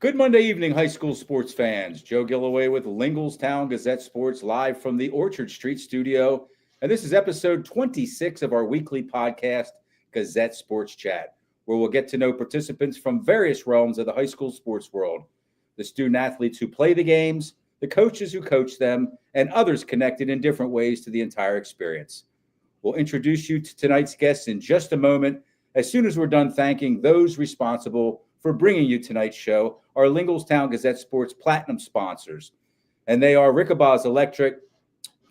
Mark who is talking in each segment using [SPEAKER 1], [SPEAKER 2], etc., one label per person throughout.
[SPEAKER 1] Good Monday evening, high school sports fans. Joe Gillaway with Lingelstown Gazette Sports live from the Orchard Street studio. And this is episode 26 of our weekly podcast, Gazette Sports Chat, where we'll get to know participants from various realms of the high school sports world, the student athletes who play the games, the coaches who coach them, and others connected in different ways to the entire experience. We'll introduce you to tonight's guests in just a moment, as soon as we're done thanking those responsible for bringing you tonight's show, our Lingelstown Gazette Sports Platinum sponsors. And they are Rickabaw's Electric,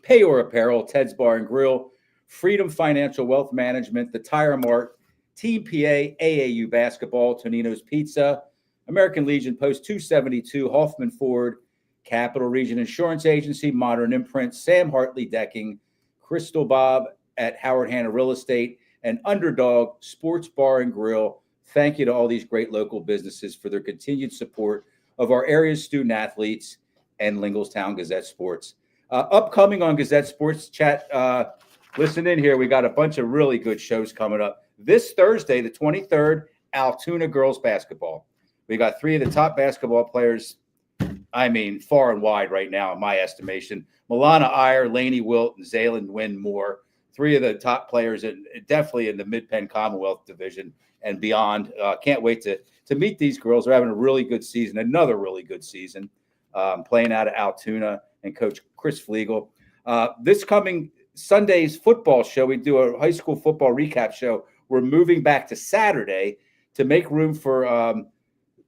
[SPEAKER 1] Payor Apparel, Ted's Bar and Grill, Freedom Financial Wealth Management, The Tire Mart, Team PA, AAU Basketball, Tonino's Pizza, American Legion Post 272, Hoffman Ford, Capital Region Insurance Agency, Modern Imprint, Sam Hartley Decking, Crystal Bob at Howard Hanna Real Estate, and Underdog Sports Bar and Grill. Thank you to all these great local businesses for their continued support of our area's student athletes and Lingelstown Gazette Sports. Upcoming on Gazette Sports Chat, listen in here. We got a bunch of really good shows coming up. This Thursday, the 23rd, Altoona girls basketball. We got three of the top basketball players, far and wide right now, in my estimation. Milana Iyer, Lainey Wilt, and Zaylin Wynn Moore. Three of the top players, definitely in the Mid-Penn Commonwealth Division and beyond. Can't wait to meet these girls. They're having a really good season, another really good season, playing out of Altoona, and Coach Chris Flegel. This coming Sunday's football show, we do a high school football recap show. We're moving back to Saturday to make room for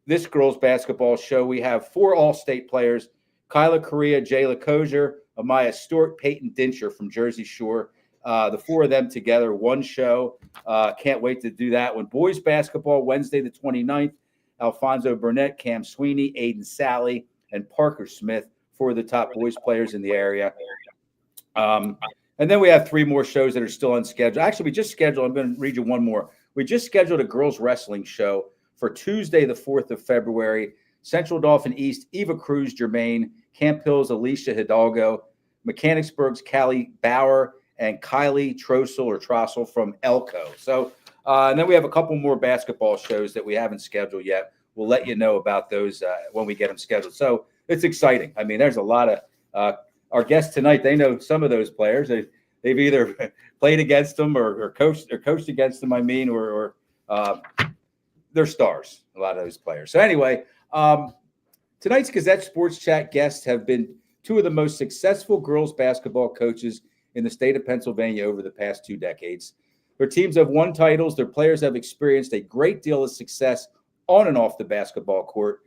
[SPEAKER 1] this girls basketball show. We have four all-state players: Kyla Correa, Jayla Kozier, Amaya Stewart, Peyton Dincher from Jersey Shore. The four of them together, one show. Can't wait to do that one. Boys basketball, Wednesday the 29th. Alfonso Burnett, Cam Sweeney, Aiden Sally, and Parker Smith, four of the top boys players in the area. And then we have three more shows that are still on schedule. Actually, we just scheduled, I'm going to read you one more. We just scheduled a girls wrestling show for Tuesday the 4th of February. Central Dauphin East, Eva Cruz Germain, Camp Hill's Alicia Hidalgo, Mechanicsburg's Callie Bauer, and Kylie Trossel from Elko. So, and then we have a couple more basketball shows that we haven't scheduled yet. We'll let you know about those when we get them scheduled. So it's exciting. There's a lot of our guests tonight. They know some of those players. They've either played against them or coached against them. Or they're stars. A lot of those players. So anyway, tonight's Gazette Sports Chat guests have been two of the most successful girls basketball coaches in the state of Pennsylvania over the past 2 decades. Their teams have won titles. Their players have experienced a great deal of success on and off the basketball court,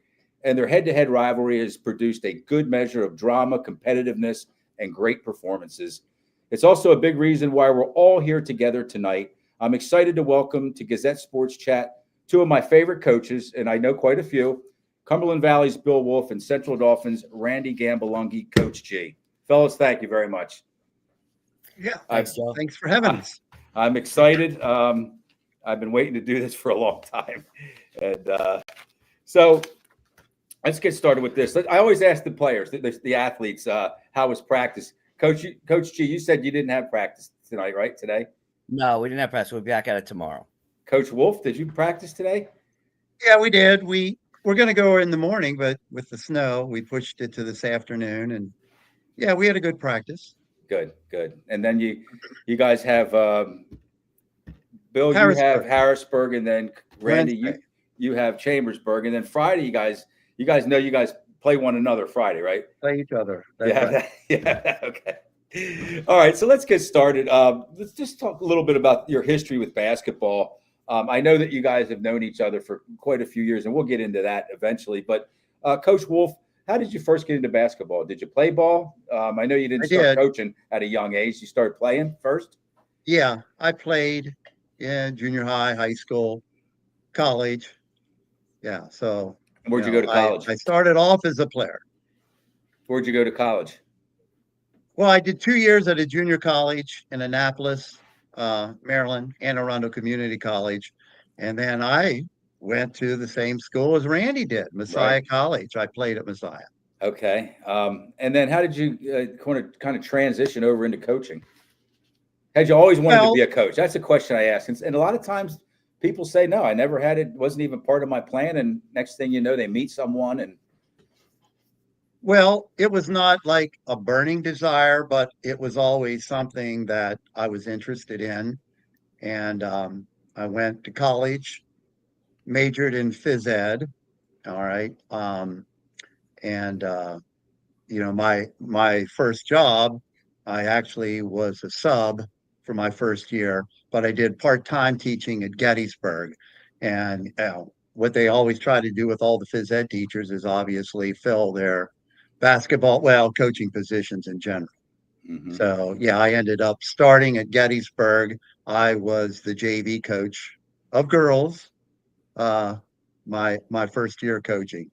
[SPEAKER 1] and their head-to-head rivalry has produced a good measure of drama, competitiveness, and great performances. It's also a big reason why we're all here together tonight. I'm excited to welcome to Gazette Sports Chat two of my favorite coaches, and I know quite a few: Cumberland Valley's Bill Wolf and Central Dauphin's Randy Gambelunghe, Coach G. Fellas, thank you very much.
[SPEAKER 2] Yeah, thanks for having us.
[SPEAKER 1] I'm excited. I've been waiting to do this for a long time. And so let's get started with this. I always ask the players, the athletes, how was practice? Coach G, you said you didn't have practice tonight, right? Today?
[SPEAKER 3] No, we didn't have practice. We'll be back at it tomorrow.
[SPEAKER 1] Coach Wolf, did you practice today?
[SPEAKER 2] Yeah, we did. We're going to go in the morning, but with the snow, we pushed it to this afternoon. And yeah, we had a good practice.
[SPEAKER 1] Good. And then you guys have Bill, you have
[SPEAKER 2] Harrisburg.
[SPEAKER 1] Harrisburg, and then Randy, you have Chambersburg, and then Friday, you guys know you guys play one another Friday, right?
[SPEAKER 2] Play each other.
[SPEAKER 1] Yeah. Okay. All right. So let's get started. Let's just talk a little bit about your history with basketball. I know that you guys have known each other for quite a few years, and we'll get into that eventually. But Coach Wolf, how did you first get into basketball? Did you play ball? I know you didn't start coaching at a young age. You started playing first?
[SPEAKER 2] Yeah, I played in junior high, high school, college. Yeah, so.
[SPEAKER 1] Where'd you go to college?
[SPEAKER 2] I started off as a player.
[SPEAKER 1] Where'd you go to college?
[SPEAKER 2] Well, I did 2 years at a junior college in Annapolis, Maryland, Anne Arundel Community College. And then I went to the same school as Randy did, Messiah College. I played at Messiah.
[SPEAKER 1] Okay. And then how did you kind of transition over into coaching? Had you always wanted to be a coach? That's a question I ask. And a lot of times people say, no, I never had it. Wasn't even part of my plan. And next thing you know, they meet someone and.
[SPEAKER 2] Well, it was not like a burning desire, but it was always something that I was interested in. And I went to college, majored in phys ed. All right. And my first job, I actually was a sub for my first year, but I did part-time teaching at Gettysburg. And what they always try to do with all the phys ed teachers is obviously fill their coaching positions in general.
[SPEAKER 1] Mm-hmm.
[SPEAKER 2] So yeah, I ended up starting at Gettysburg. I was the JV coach of girls, my first year coaching.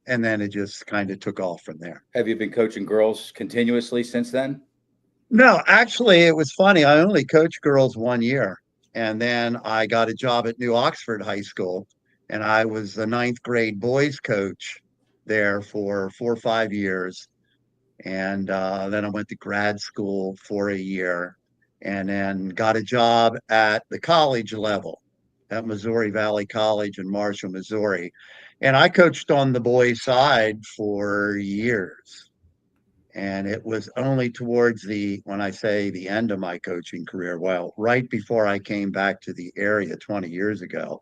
[SPEAKER 2] And then it just kind of took off from there.
[SPEAKER 1] Have you been coaching girls continuously since then?
[SPEAKER 2] No, actually, it was funny. I only coached girls 1 year, and then I got a job at New Oxford High School, and I was the ninth grade boys coach there for 4 or 5 years. And then I went to grad school for a year, and then got a job at the college level at Missouri Valley College in Marshall, Missouri. And I coached on the boys' side for years. And it was only towards when I say the end of my coaching career, well, right before I came back to the area 20 years ago,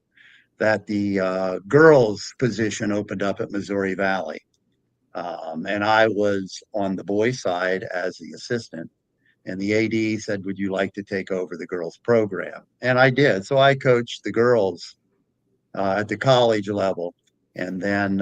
[SPEAKER 2] that the girls' position opened up at Missouri Valley. And I was on the boys' side as the assistant. And the AD said, would you like to take over the girls' program? And I did. So I coached the girls at the college level. And then,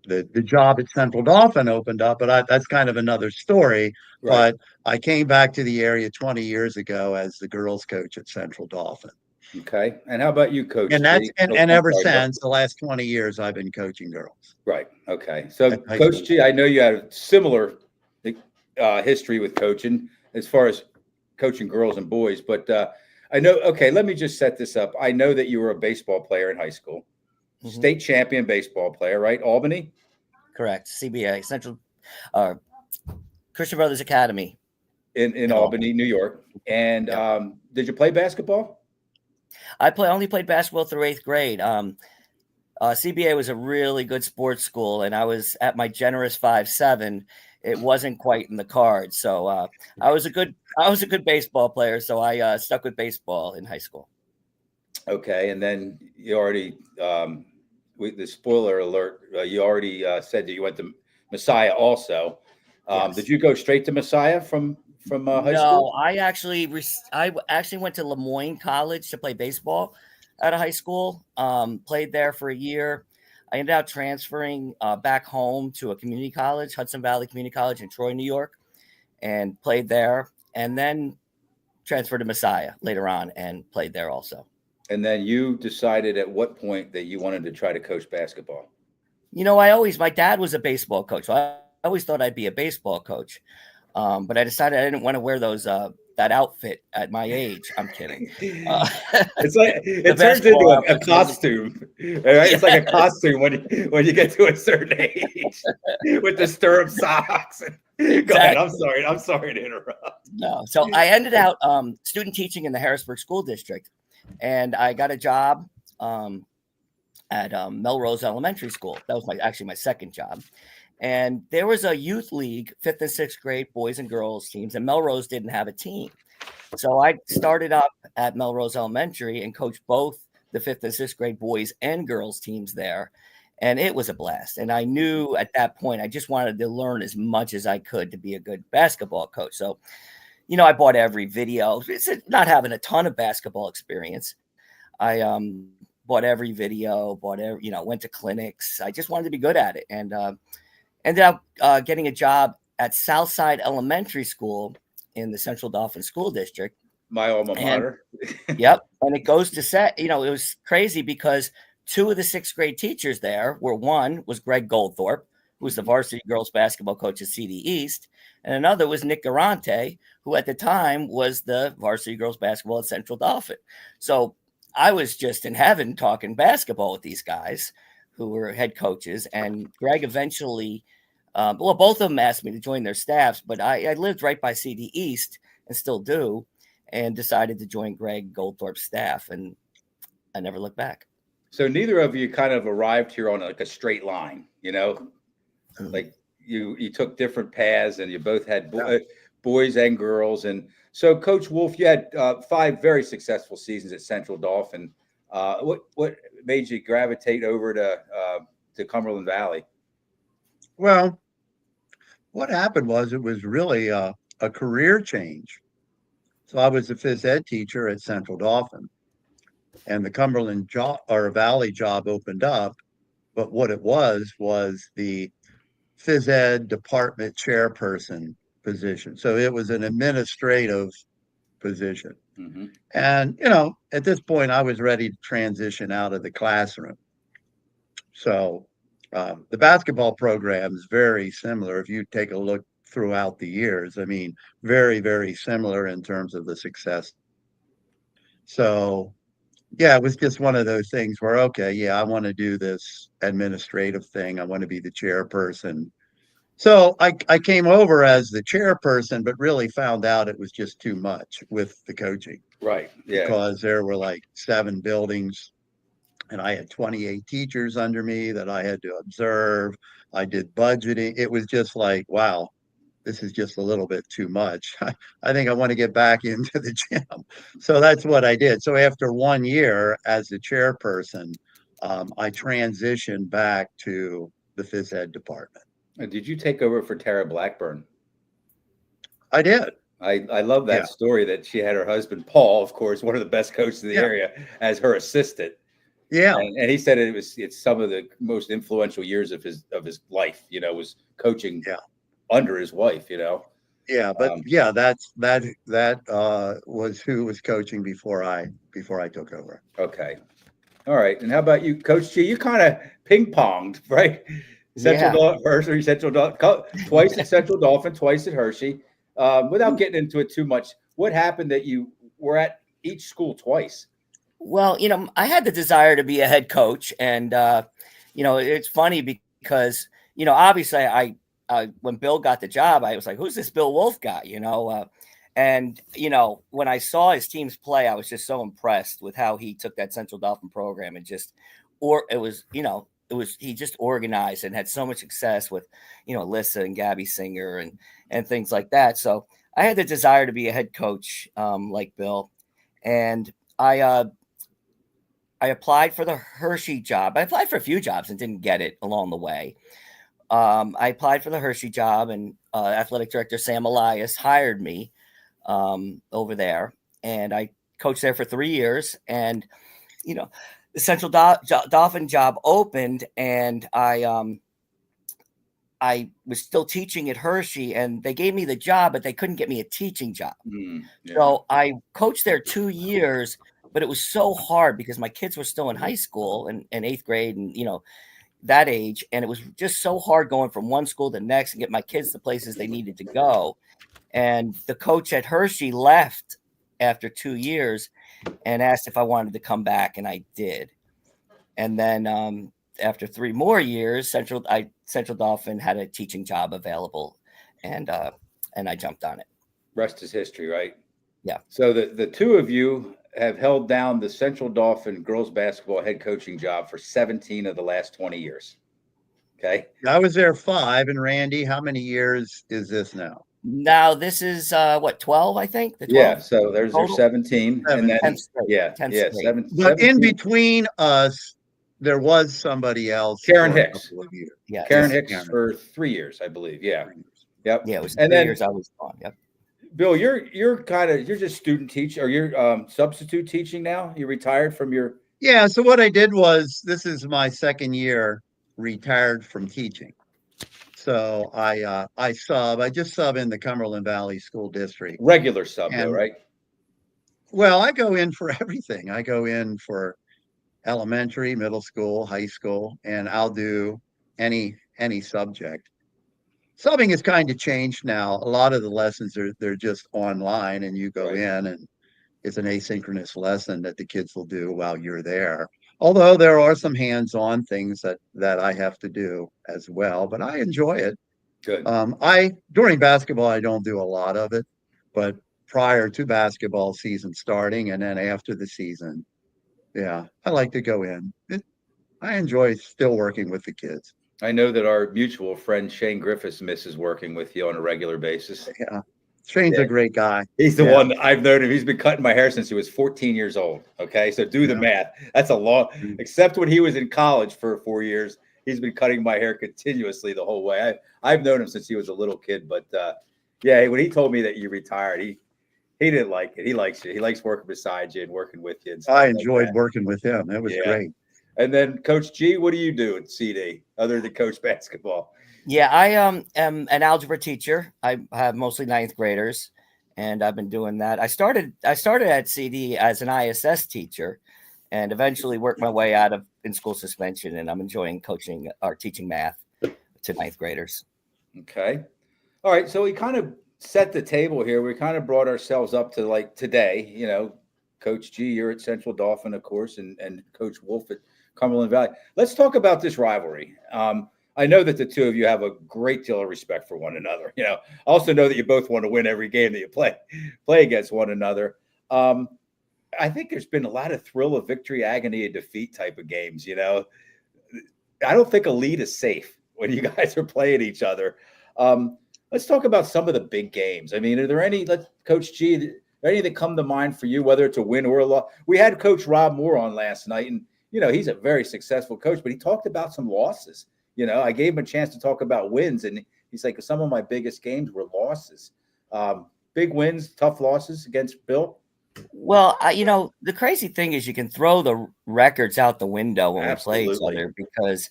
[SPEAKER 2] the job at Central Dauphin opened up, but that's kind of another story.
[SPEAKER 1] Right.
[SPEAKER 2] But I came back to the area 20 years ago as the girls' coach at Central Dauphin.
[SPEAKER 1] Okay. And how about you, Coach?
[SPEAKER 2] And that's
[SPEAKER 1] G?
[SPEAKER 2] and ever since the last 20 years, I've been coaching girls.
[SPEAKER 1] Right. Okay. So,
[SPEAKER 2] High
[SPEAKER 1] Coach
[SPEAKER 2] school.
[SPEAKER 1] G, I know you had a similar history with coaching as far as coaching girls and boys, but I know. Okay, let me just set this up. I know that you were a baseball player in high school, state champion baseball player, right? Albany.
[SPEAKER 3] Correct. CBA, Central Christian Brothers Academy
[SPEAKER 1] In Albany, New York. And did you play basketball?
[SPEAKER 3] I only played basketball through 8th grade. CBA was a really good sports school, and I was at my generous 5'7". It wasn't quite in the cards, so I was a good baseball player. So I stuck with baseball in high school.
[SPEAKER 1] Okay, and then you already the spoiler alert. You already said that you went to Messiah also.
[SPEAKER 3] Yes.
[SPEAKER 1] Did you go straight to Messiah from high school?
[SPEAKER 3] No, I actually went to Lemoyne College to play baseball out of high school. Played there for a year. I ended up transferring back home to a community college, Hudson Valley Community College in Troy, New York, and played there. And then transferred to Messiah later on and played there also.
[SPEAKER 1] And then you decided at what point that you wanted to try to coach basketball?
[SPEAKER 3] My dad was a baseball coach. So I always thought I'd be a baseball coach. But I decided I didn't want to wear those that outfit at my age. I'm kidding.
[SPEAKER 1] It's like it turns into a costume, right? It's like a costume when you get to a certain age with the stirrup socks. Exactly. Go ahead. I'm sorry to interrupt.
[SPEAKER 3] No, so I ended out student teaching in the Harrisburg School District, and I got a job at Melrose Elementary School. That was my second job. And there was a youth league, 5th and 6th grade boys and girls teams, and Melrose didn't have a team. So I started up at Melrose Elementary and coached both the 5th and 6th grade boys and girls teams there. And it was a blast. And I knew at that point, I just wanted to learn as much as I could to be a good basketball coach. So, I bought every video. It's not having a ton of basketball experience. I bought every video, went to clinics. I just wanted to be good at it. And ended up getting a job at Southside Elementary School in the Central Dauphin School District.
[SPEAKER 1] My alma mater.
[SPEAKER 3] Yep. And it goes to set, it was crazy because 2 of the 6th grade teachers there one was Greg Goldthorpe, who was the varsity girls basketball coach at CD East. And another was Nick Garante, who at the time was the varsity girls basketball at Central Dauphin. So I was just in heaven talking basketball with these guys who were head coaches. And Greg eventually, both of them asked me to join their staffs, but I lived right by CD East and still do. and decided to join Greg Goldthorpe's staff, and I never looked back.
[SPEAKER 1] So neither of you kind of arrived here on like a straight line, like you took different paths, and you both had boys and girls. And so, Coach Wolf, you had 5 very successful seasons at Central Dauphin. What made you gravitate over to Cumberland Valley?
[SPEAKER 2] Well, what happened was it was really a career change. So I was a phys ed teacher at Central Dauphin, and the Cumberland Valley job opened up. But what it was the phys ed department chairperson position. So it was an administrative position.
[SPEAKER 1] Mm-hmm.
[SPEAKER 2] And, at this point, I was ready to transition out of the classroom. So the basketball program is very similar. If you take a look throughout the years, I mean, very, very similar in terms of the success. So, yeah, it was just one of those things where, okay, yeah, I want to do this administrative thing. I want to be the chairperson. So I came over as the chairperson, but really found out it was just too much with the coaching.
[SPEAKER 1] Right. Yeah.
[SPEAKER 2] Because there were like 7 buildings, and I had 28 teachers under me that I had to observe. I did budgeting. It was just like, wow, this is just a little bit too much. I think I want to get back into the gym. So that's what I did. So after 1 year as the chairperson, I transitioned back to the phys ed department.
[SPEAKER 1] Did you take over for Tara Blackburn?
[SPEAKER 2] I did.
[SPEAKER 1] I love that story that she had her husband, Paul, of course, one of the best coaches in the area, as her assistant.
[SPEAKER 2] Yeah.
[SPEAKER 1] And he said it's some of the most influential years of his life, was coaching under his wife,
[SPEAKER 2] Yeah, but that was who was coaching before I took over.
[SPEAKER 1] Okay. All right. And how about you, Coach G? You kind of ping-ponged, right? Central Dauphin, twice at Central Dauphin, twice at Hershey. Without getting into it too much, what happened that you were at each school twice?
[SPEAKER 3] Well, I had the desire to be a head coach, and it's funny because obviously I when Bill got the job, I was like, "Who's this Bill Wolf guy?" And when I saw his teams play, I was just so impressed with how he took that Central Dauphin program and he just organized and had so much success with, Alyssa and Gabby Singer and things like that. So I had the desire to be a head coach like Bill. And I applied for the Hershey job. I applied for a few jobs and didn't get it along the way. I applied for the Hershey job, and athletic director Sam Elias hired me over there. And I coached there for 3 years. And, the Central Dauphin job opened, and I was still teaching at Hershey, and they gave me the job, but they couldn't get me a teaching job. So I coached there 2 years, but it was so hard because my kids were still in high school and 8th grade and, that age. And it was just so hard going from one school to the next and get my kids to places they needed to go. And the coach at Hershey left after 2 years and asked if I wanted to come back, and I did. And then after 3 more years, Central Dauphin had a teaching job available, and I jumped on it.
[SPEAKER 1] Rest is history, right?
[SPEAKER 3] Yeah.
[SPEAKER 1] So the two of you have held down the Central Dauphin girls basketball head coaching job for 17 of the last 20 years. Okay.
[SPEAKER 2] I was there 5, and Randy, how many years is this now?
[SPEAKER 3] Now this is 12, I think. The 12?
[SPEAKER 1] Yeah, so there's your 17, and then
[SPEAKER 3] 10th straight.
[SPEAKER 1] 7.
[SPEAKER 2] But in between us, there was somebody else.
[SPEAKER 1] Karen Hicks.
[SPEAKER 3] Yeah,
[SPEAKER 1] Karen Hicks for 3 years, I believe. Yeah. Yep.
[SPEAKER 3] Yeah, it was 3 years I was gone. Yep.
[SPEAKER 1] Bill, you're just student teach, or you're substitute teaching now. You retired from your.
[SPEAKER 2] Yeah. So what I did was, this is my 2nd year retired from teaching. So I just sub in the Cumberland Valley School District.
[SPEAKER 1] Regular sub, though, right?
[SPEAKER 2] Well, I go in for everything. I go in for elementary, middle school, high school, and I'll do any subject. Subbing has kind of changed now. A lot of the lessons they're just online, and you go in, and it's an asynchronous lesson that the kids will do while you're there. Although there are some hands-on things that I have to do as well, but I enjoy it.
[SPEAKER 1] Good.
[SPEAKER 2] During basketball, I don't do a lot of it, but prior to basketball season starting, and then after the season. Yeah, I like to go in. I enjoy still working with the kids.
[SPEAKER 1] I know that our mutual friend Shane Griffiths misses working with you on a regular basis.
[SPEAKER 2] Yeah, Shane's
[SPEAKER 1] Yeah.
[SPEAKER 2] a great guy.
[SPEAKER 1] He's the
[SPEAKER 2] Yeah.
[SPEAKER 1] one I've known him. He's been cutting my hair since he was 14 years old. Okay. So do the
[SPEAKER 2] Yeah.
[SPEAKER 1] math. That's a long,
[SPEAKER 2] Mhm.
[SPEAKER 1] except when he was in college for 4 years. He's been cutting my hair continuously the whole way. I've known him since he was a little kid. But yeah, when he told me that you retired, he didn't like it. He likes you. He likes working beside you and working with you. And stuff
[SPEAKER 2] I
[SPEAKER 1] like
[SPEAKER 2] enjoyed
[SPEAKER 1] that.
[SPEAKER 2] working with him. It was
[SPEAKER 1] Yeah.
[SPEAKER 2] great.
[SPEAKER 1] And then Coach G, what do you do at CD other than coach basketball?
[SPEAKER 3] Yeah, I am an algebra teacher. I have mostly ninth graders, and I've been doing that. I started at CD as an ISS teacher, and eventually worked my way out of in-school suspension. And I'm enjoying coaching or teaching math to ninth graders.
[SPEAKER 1] Okay. All right. So we kind of set the table here. We kind of brought ourselves up to like today, Coach G, you're at Central Dauphin, of course, and Coach Wolf at Cumberland Valley. Let's talk about this rivalry. I know that the two of you have a great deal of respect for one another. I also know that you both want to win every game that you play against one another. I think there's been a lot of thrill of victory, agony of defeat type of games. I don't think a lead is safe when you guys are playing each other. Let's talk about some of the big games. I mean, are there any, Coach G, any that come to mind for you, whether it's a win or a loss? We had Coach Rob Moore on last night, and he's a very successful coach, but he talked about some losses. I gave him a chance to talk about wins, and he's like, some of my biggest games were losses. Big wins, tough losses against Bill.
[SPEAKER 3] Well, the crazy thing is you can throw the records out the window when
[SPEAKER 1] Absolutely.
[SPEAKER 3] we play each other because,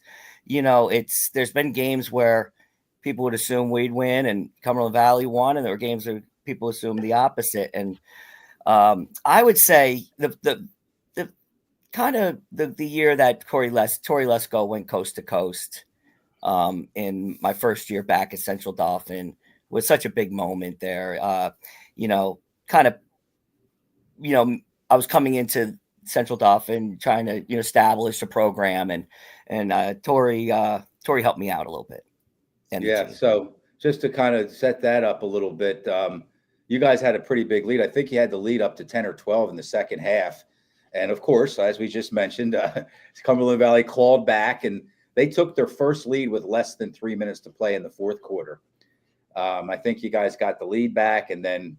[SPEAKER 3] there's been games where people would assume we'd win and Cumberland Valley won, and there were games where people assumed the opposite. And I would say the kind of the year that Tori Lesko went coast to coast in my first year back at Central Dauphin was such a big moment there. I was coming into Central Dauphin trying to establish a program, and Tori helped me out a little bit.
[SPEAKER 1] Yeah. So just to kind of set that up a little bit, you guys had a pretty big lead. I think you had the lead up to 10 or 12 in the second half. And of course, as we just mentioned, Cumberland Valley clawed back, and they took their first lead with less than 3 minutes to play in the fourth quarter. I think you guys got the lead back, and then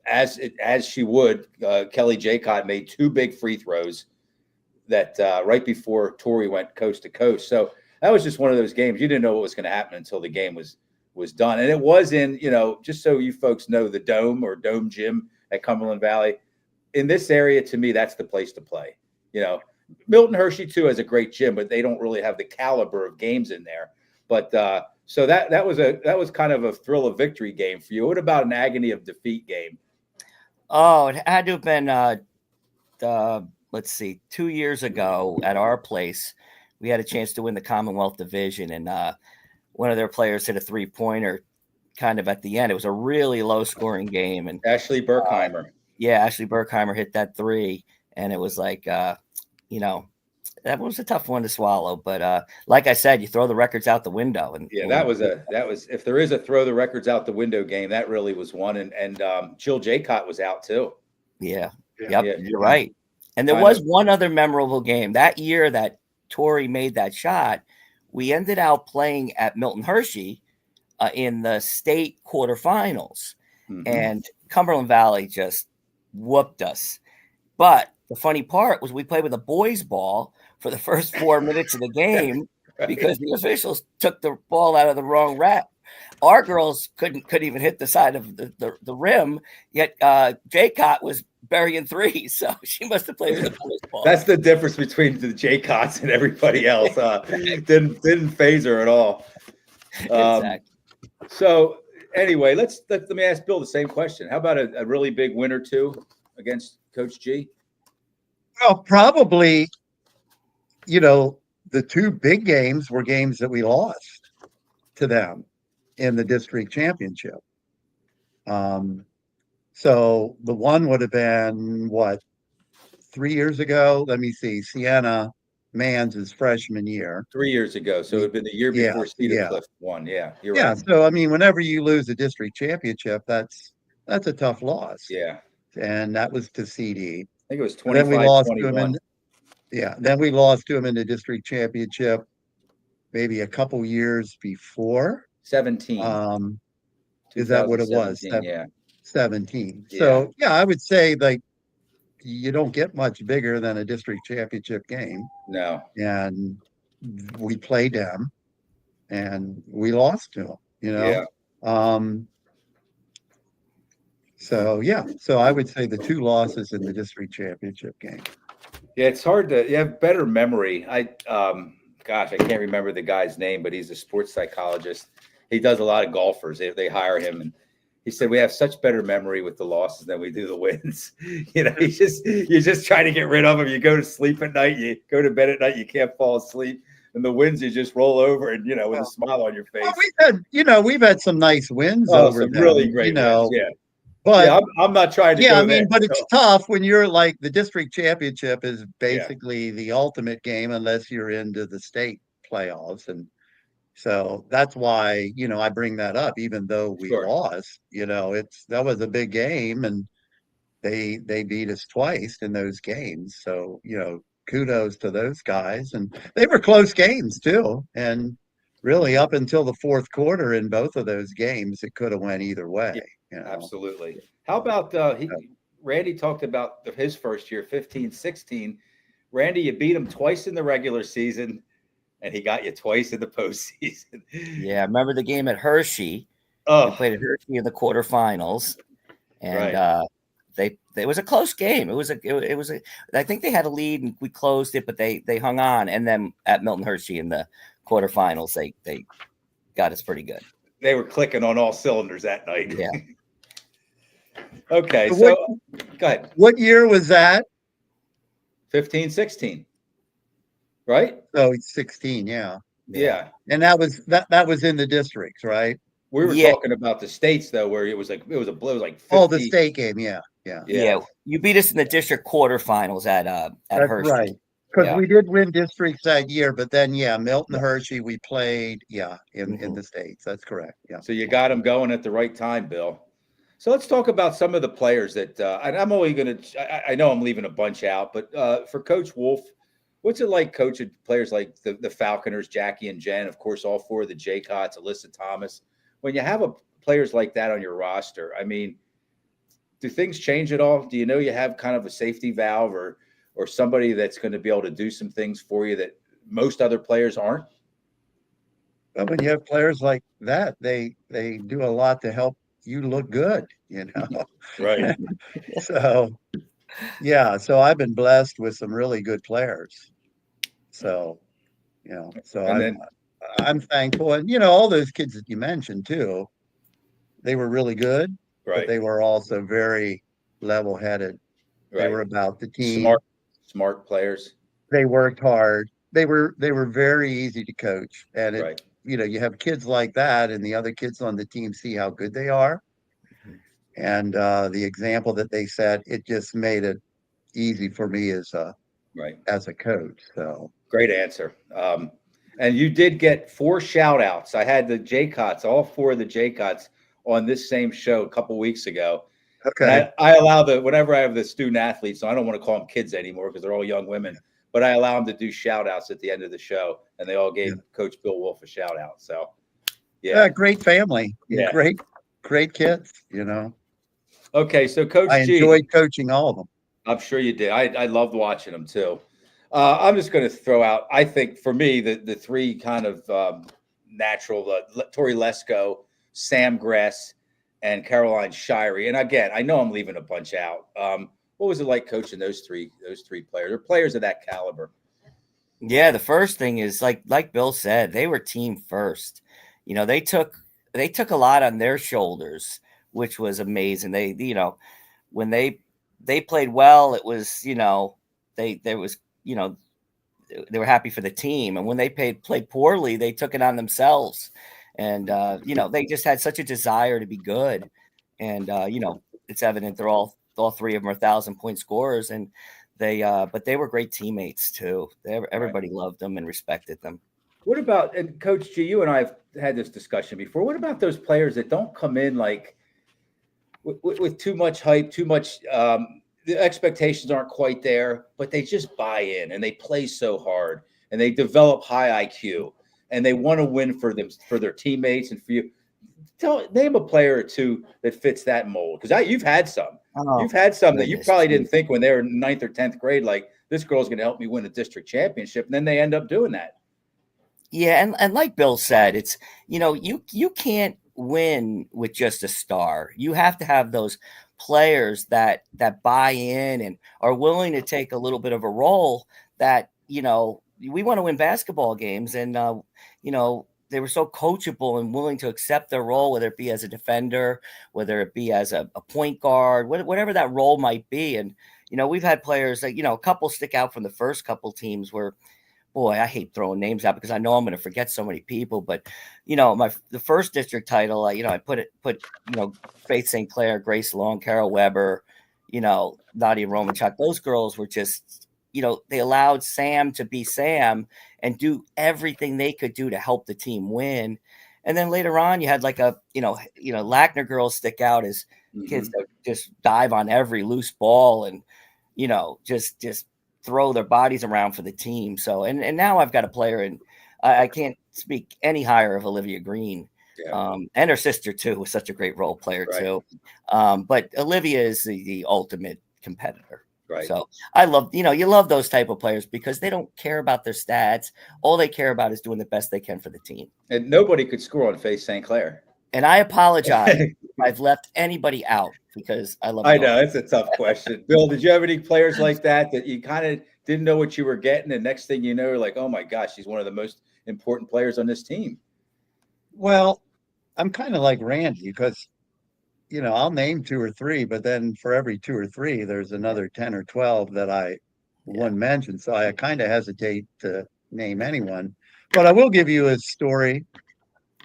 [SPEAKER 1] as she would, Kelly Jaycott made two big free throws that right before Tori went coast to coast. So that was just one of those games. You didn't know what was going to happen until the game was done. And it was in, just so you folks know, the Dome or Dome Gym at Cumberland Valley. In this area, to me, that's the place to play. Milton Hershey too has a great gym, but they don't really have the caliber of games in there. But so that was kind of a thrill of victory game for you. What about an agony of defeat game?
[SPEAKER 3] Oh, it had to have been let's see, 2 years ago at our place. We had a chance to win the Commonwealth Division, and one of their players hit a 3-pointer kind of at the end. It was a really low-scoring game, and
[SPEAKER 1] Ashley Burkheimer.
[SPEAKER 3] Ashley Burkheimer hit that 3, and it was like, that was a tough one to swallow. But like I said, you throw the records out the window, and
[SPEAKER 1] that was if there is a throw the records out the window game, that really was one. And Jill Jaycott was out too.
[SPEAKER 3] Yeah.
[SPEAKER 2] Yeah.
[SPEAKER 3] Yep, you're right. And there was one other memorable game that year that Tori made that shot. We ended out playing at Milton Hershey in the state quarterfinals, and Cumberland Valley just whooped us. But the funny part was we played with a boys' ball for the first 4 minutes of the game because the officials took the ball out of the wrong rack. Our girls couldn't even hit the side of the rim, yet Jaycott was burying threes, so she must have played with the boys' ball.
[SPEAKER 1] That's the difference between the Jaycotts and everybody else. Didn't phase her at all.
[SPEAKER 3] Exactly.
[SPEAKER 1] So anyway, let me ask Bill the same question. How about a really big win or two against Coach G?
[SPEAKER 2] Well, probably, the two big games were games that we lost to them in the district championship. So the one would have been 3 years ago? Let me see. Sienna Mans' freshman year.
[SPEAKER 1] 3 years ago. So it would have been the year before Cedar Cliff won. Yeah, you're right.
[SPEAKER 2] So, I mean, whenever you lose a district championship, that's that's a tough loss.
[SPEAKER 1] Yeah.
[SPEAKER 2] And that was to CD.
[SPEAKER 1] I think it was
[SPEAKER 2] Then we lost to him
[SPEAKER 1] 25-21.
[SPEAKER 2] then we lost to him in the district championship maybe a couple years before.
[SPEAKER 1] 17.
[SPEAKER 2] Is that what it was?
[SPEAKER 1] 2017, yeah.
[SPEAKER 2] 17.
[SPEAKER 1] Yeah.
[SPEAKER 2] So yeah, I would say like you don't get much bigger than a district championship game.
[SPEAKER 1] No.
[SPEAKER 2] And we played them and we lost to them,
[SPEAKER 1] Yeah.
[SPEAKER 2] So yeah, so I would say the 2 losses in the district championship game.
[SPEAKER 1] Yeah, it's hard to you have better memory. Gosh, I can't remember the guy's name, but he's a sports psychologist. He does a lot of golfers. They hire him, and he said we have such better memory with the losses than we do the wins. You're just trying to get rid of them. You go to sleep at night, you go to bed at night, you can't fall asleep, and the wins you just roll over and with a smile on your face.
[SPEAKER 2] Well, we've had some nice wins over
[SPEAKER 1] some
[SPEAKER 2] them,
[SPEAKER 1] really great wins. Yeah.
[SPEAKER 2] But
[SPEAKER 1] yeah, I'm not trying to.
[SPEAKER 2] Yeah,
[SPEAKER 1] go
[SPEAKER 2] I mean,
[SPEAKER 1] there,
[SPEAKER 2] but it's
[SPEAKER 1] so.
[SPEAKER 2] tough when you're like the district championship is basically the ultimate game unless you're into the state playoffs. And so that's why, I bring that up, even though we
[SPEAKER 1] Sure.
[SPEAKER 2] lost, that was a big game and they beat us twice in those games. So, kudos to those guys. And they were close games too. And really up until the fourth quarter in both of those games, it could have went either way.
[SPEAKER 1] Absolutely. How about Randy talked about his first year, 15-16. Randy, you beat him twice in the regular season, and he got you twice in the postseason.
[SPEAKER 3] Yeah, I remember the game at Hershey.
[SPEAKER 1] Oh,
[SPEAKER 3] We played at Hershey in the quarterfinals, and
[SPEAKER 1] Right.
[SPEAKER 3] it was a close game. It was a. I think they had a lead and we closed it, but they hung on. And then at Milton Hershey in the quarterfinals, they got us pretty good.
[SPEAKER 1] they were clicking on all cylinders that night.
[SPEAKER 3] Yeah.
[SPEAKER 1] Okay,
[SPEAKER 2] So
[SPEAKER 1] so go ahead.
[SPEAKER 2] What year was that?
[SPEAKER 1] 15-16, right?
[SPEAKER 2] Oh, it's 16, yeah.
[SPEAKER 1] Yeah.
[SPEAKER 2] And that was in the districts, right?
[SPEAKER 1] We were
[SPEAKER 3] Yeah.
[SPEAKER 1] talking about the states though, where it was like 50.
[SPEAKER 2] Oh, the state game, yeah.
[SPEAKER 3] Yeah, you beat us in the district quarterfinals at
[SPEAKER 2] That's
[SPEAKER 3] Hershey.
[SPEAKER 2] right. Because
[SPEAKER 3] Yeah.
[SPEAKER 2] we did win districts that year, but then Milton
[SPEAKER 1] Yeah.
[SPEAKER 2] Hershey we played, in
[SPEAKER 3] Mhm.
[SPEAKER 2] the states. That's correct. Yeah.
[SPEAKER 1] So you got them going at the right time, Bill. So let's talk about some of the players that and I'm only going to. I know I'm leaving a bunch out, but for Coach Wolf, what's it like coaching players like the Falconers, Jackie and Jen, of course, all 4 of the Jaycotts, Alyssa Thomas. When you have players like that on your roster, I mean, do things change at all? Do you have kind of a safety valve or somebody that's going to be able to do some things for you that most other players aren't?
[SPEAKER 2] But when you have players like that, they do a lot to help you look good,
[SPEAKER 1] Right.
[SPEAKER 2] So, so I've been blessed with some really good players. So,
[SPEAKER 1] And
[SPEAKER 2] I'm thankful. And, all those kids that you mentioned too, they were really good, but
[SPEAKER 1] Right.
[SPEAKER 2] they were also very level-headed. They
[SPEAKER 1] Right.
[SPEAKER 2] were about the team.
[SPEAKER 1] Smart players.
[SPEAKER 2] They worked hard. They were very easy to coach. And
[SPEAKER 1] Right.
[SPEAKER 2] you have kids like that and the other kids on the team see how good they are. And the example that they set, it just made it easy for me as a coach. So
[SPEAKER 1] Great answer. And you did get 4 shout outs. I had the Jaycotts, all 4 of the Jaycotts on this same show a couple weeks ago.
[SPEAKER 2] okay.
[SPEAKER 1] I allow whenever I have the student athletes, so I don't want to call them kids anymore because they're all young women, but I allow them to do shout outs at the end of the show. And they all gave Coach Bill Wolf a shout out. So,
[SPEAKER 2] Great family.
[SPEAKER 1] Yeah.
[SPEAKER 2] Great kids,
[SPEAKER 1] Okay. So Coach
[SPEAKER 2] I
[SPEAKER 1] G,
[SPEAKER 2] enjoyed coaching all of them.
[SPEAKER 1] I'm sure you did. I loved watching them too. I'm just going to throw out, I think for me, the 3 kind of natural, Tori Lesko, Sam Gress, and Caroline Shirey. And again, I know I'm leaving a bunch out. What was it like coaching those three players or players of that caliber?
[SPEAKER 3] Yeah, the first thing is like Bill said, they were team first. They took a lot on their shoulders, which was amazing. They when they played well, it was they were happy for the team, and when they played poorly, they took it on themselves. And they just had such a desire to be good, and it's evident they're all 3 of them are 1,000-point scorers, and but they were great teammates too. Everybody loved them and respected them.
[SPEAKER 1] What about, and Coach G, you and I have had this discussion before. What about those players that don't come in like with too much hype, too much. The expectations aren't quite there, but they just buy in and they play so hard and they develop high IQ and they want to win for their teammates and for you. Name a player or two that fits that mold, because you've had some.
[SPEAKER 3] Oh,
[SPEAKER 1] You've had some that you
[SPEAKER 3] goodness,
[SPEAKER 1] probably
[SPEAKER 3] geez.
[SPEAKER 1] didn't think when they were in 9th or 10th grade, like, this girl's going to help me win a district championship, and then they end up doing that.
[SPEAKER 3] Yeah, and like Bill said, it's you can't win with just a star. You have to have those players that buy in and are willing to take a little bit of a role. That we want to win basketball games, and they were so coachable and willing to accept their role, whether it be as a defender, whether it be as a point guard, whatever that role might be. And we've had players that a couple stick out from the first couple teams where, boy, I hate throwing names out because I know I'm going to forget so many people. But the first district title, I put Faith St. Clair, Grace Long, Carol Weber, Nadia Romanchuk. Those girls were just, they allowed Sam to be Sam and do everything they could do to help the team win. And then later on, you had like Lackner girls stick out as kids that just dive on every loose ball and just throw their bodies around for the team. So and now I've got a player, and I can't speak any higher of Olivia Green. Yeah. And her sister too was such a great role player too. But Olivia is the ultimate competitor. Right. So I love, you love those type of players because they don't care about their stats. All they care about is doing the best they can for the team.
[SPEAKER 1] And nobody could score on Faith St. Clair.
[SPEAKER 3] And I apologize if I've left anybody out because I love.
[SPEAKER 1] I know it's a tough question. Bill, did you have any players like that you kind of didn't know what you were getting, and next thing you know, you're like, oh my gosh, she's one of the most important players on this team?
[SPEAKER 2] Well, I'm kind of like Randy because, I'll name 2 or 3, but then for every 2 or 3, there's another 10 or 12 that I wouldn't mention. So I kind of hesitate to name anyone. But I will give you a story.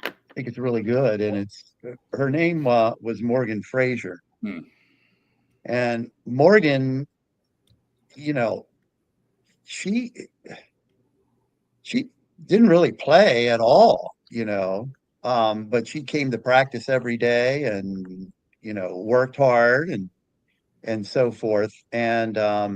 [SPEAKER 2] I think it's really good. And her name was Morgan Frazier. And Morgan, she didn't really play at all, but she came to practice every day and, worked hard and so forth. And, I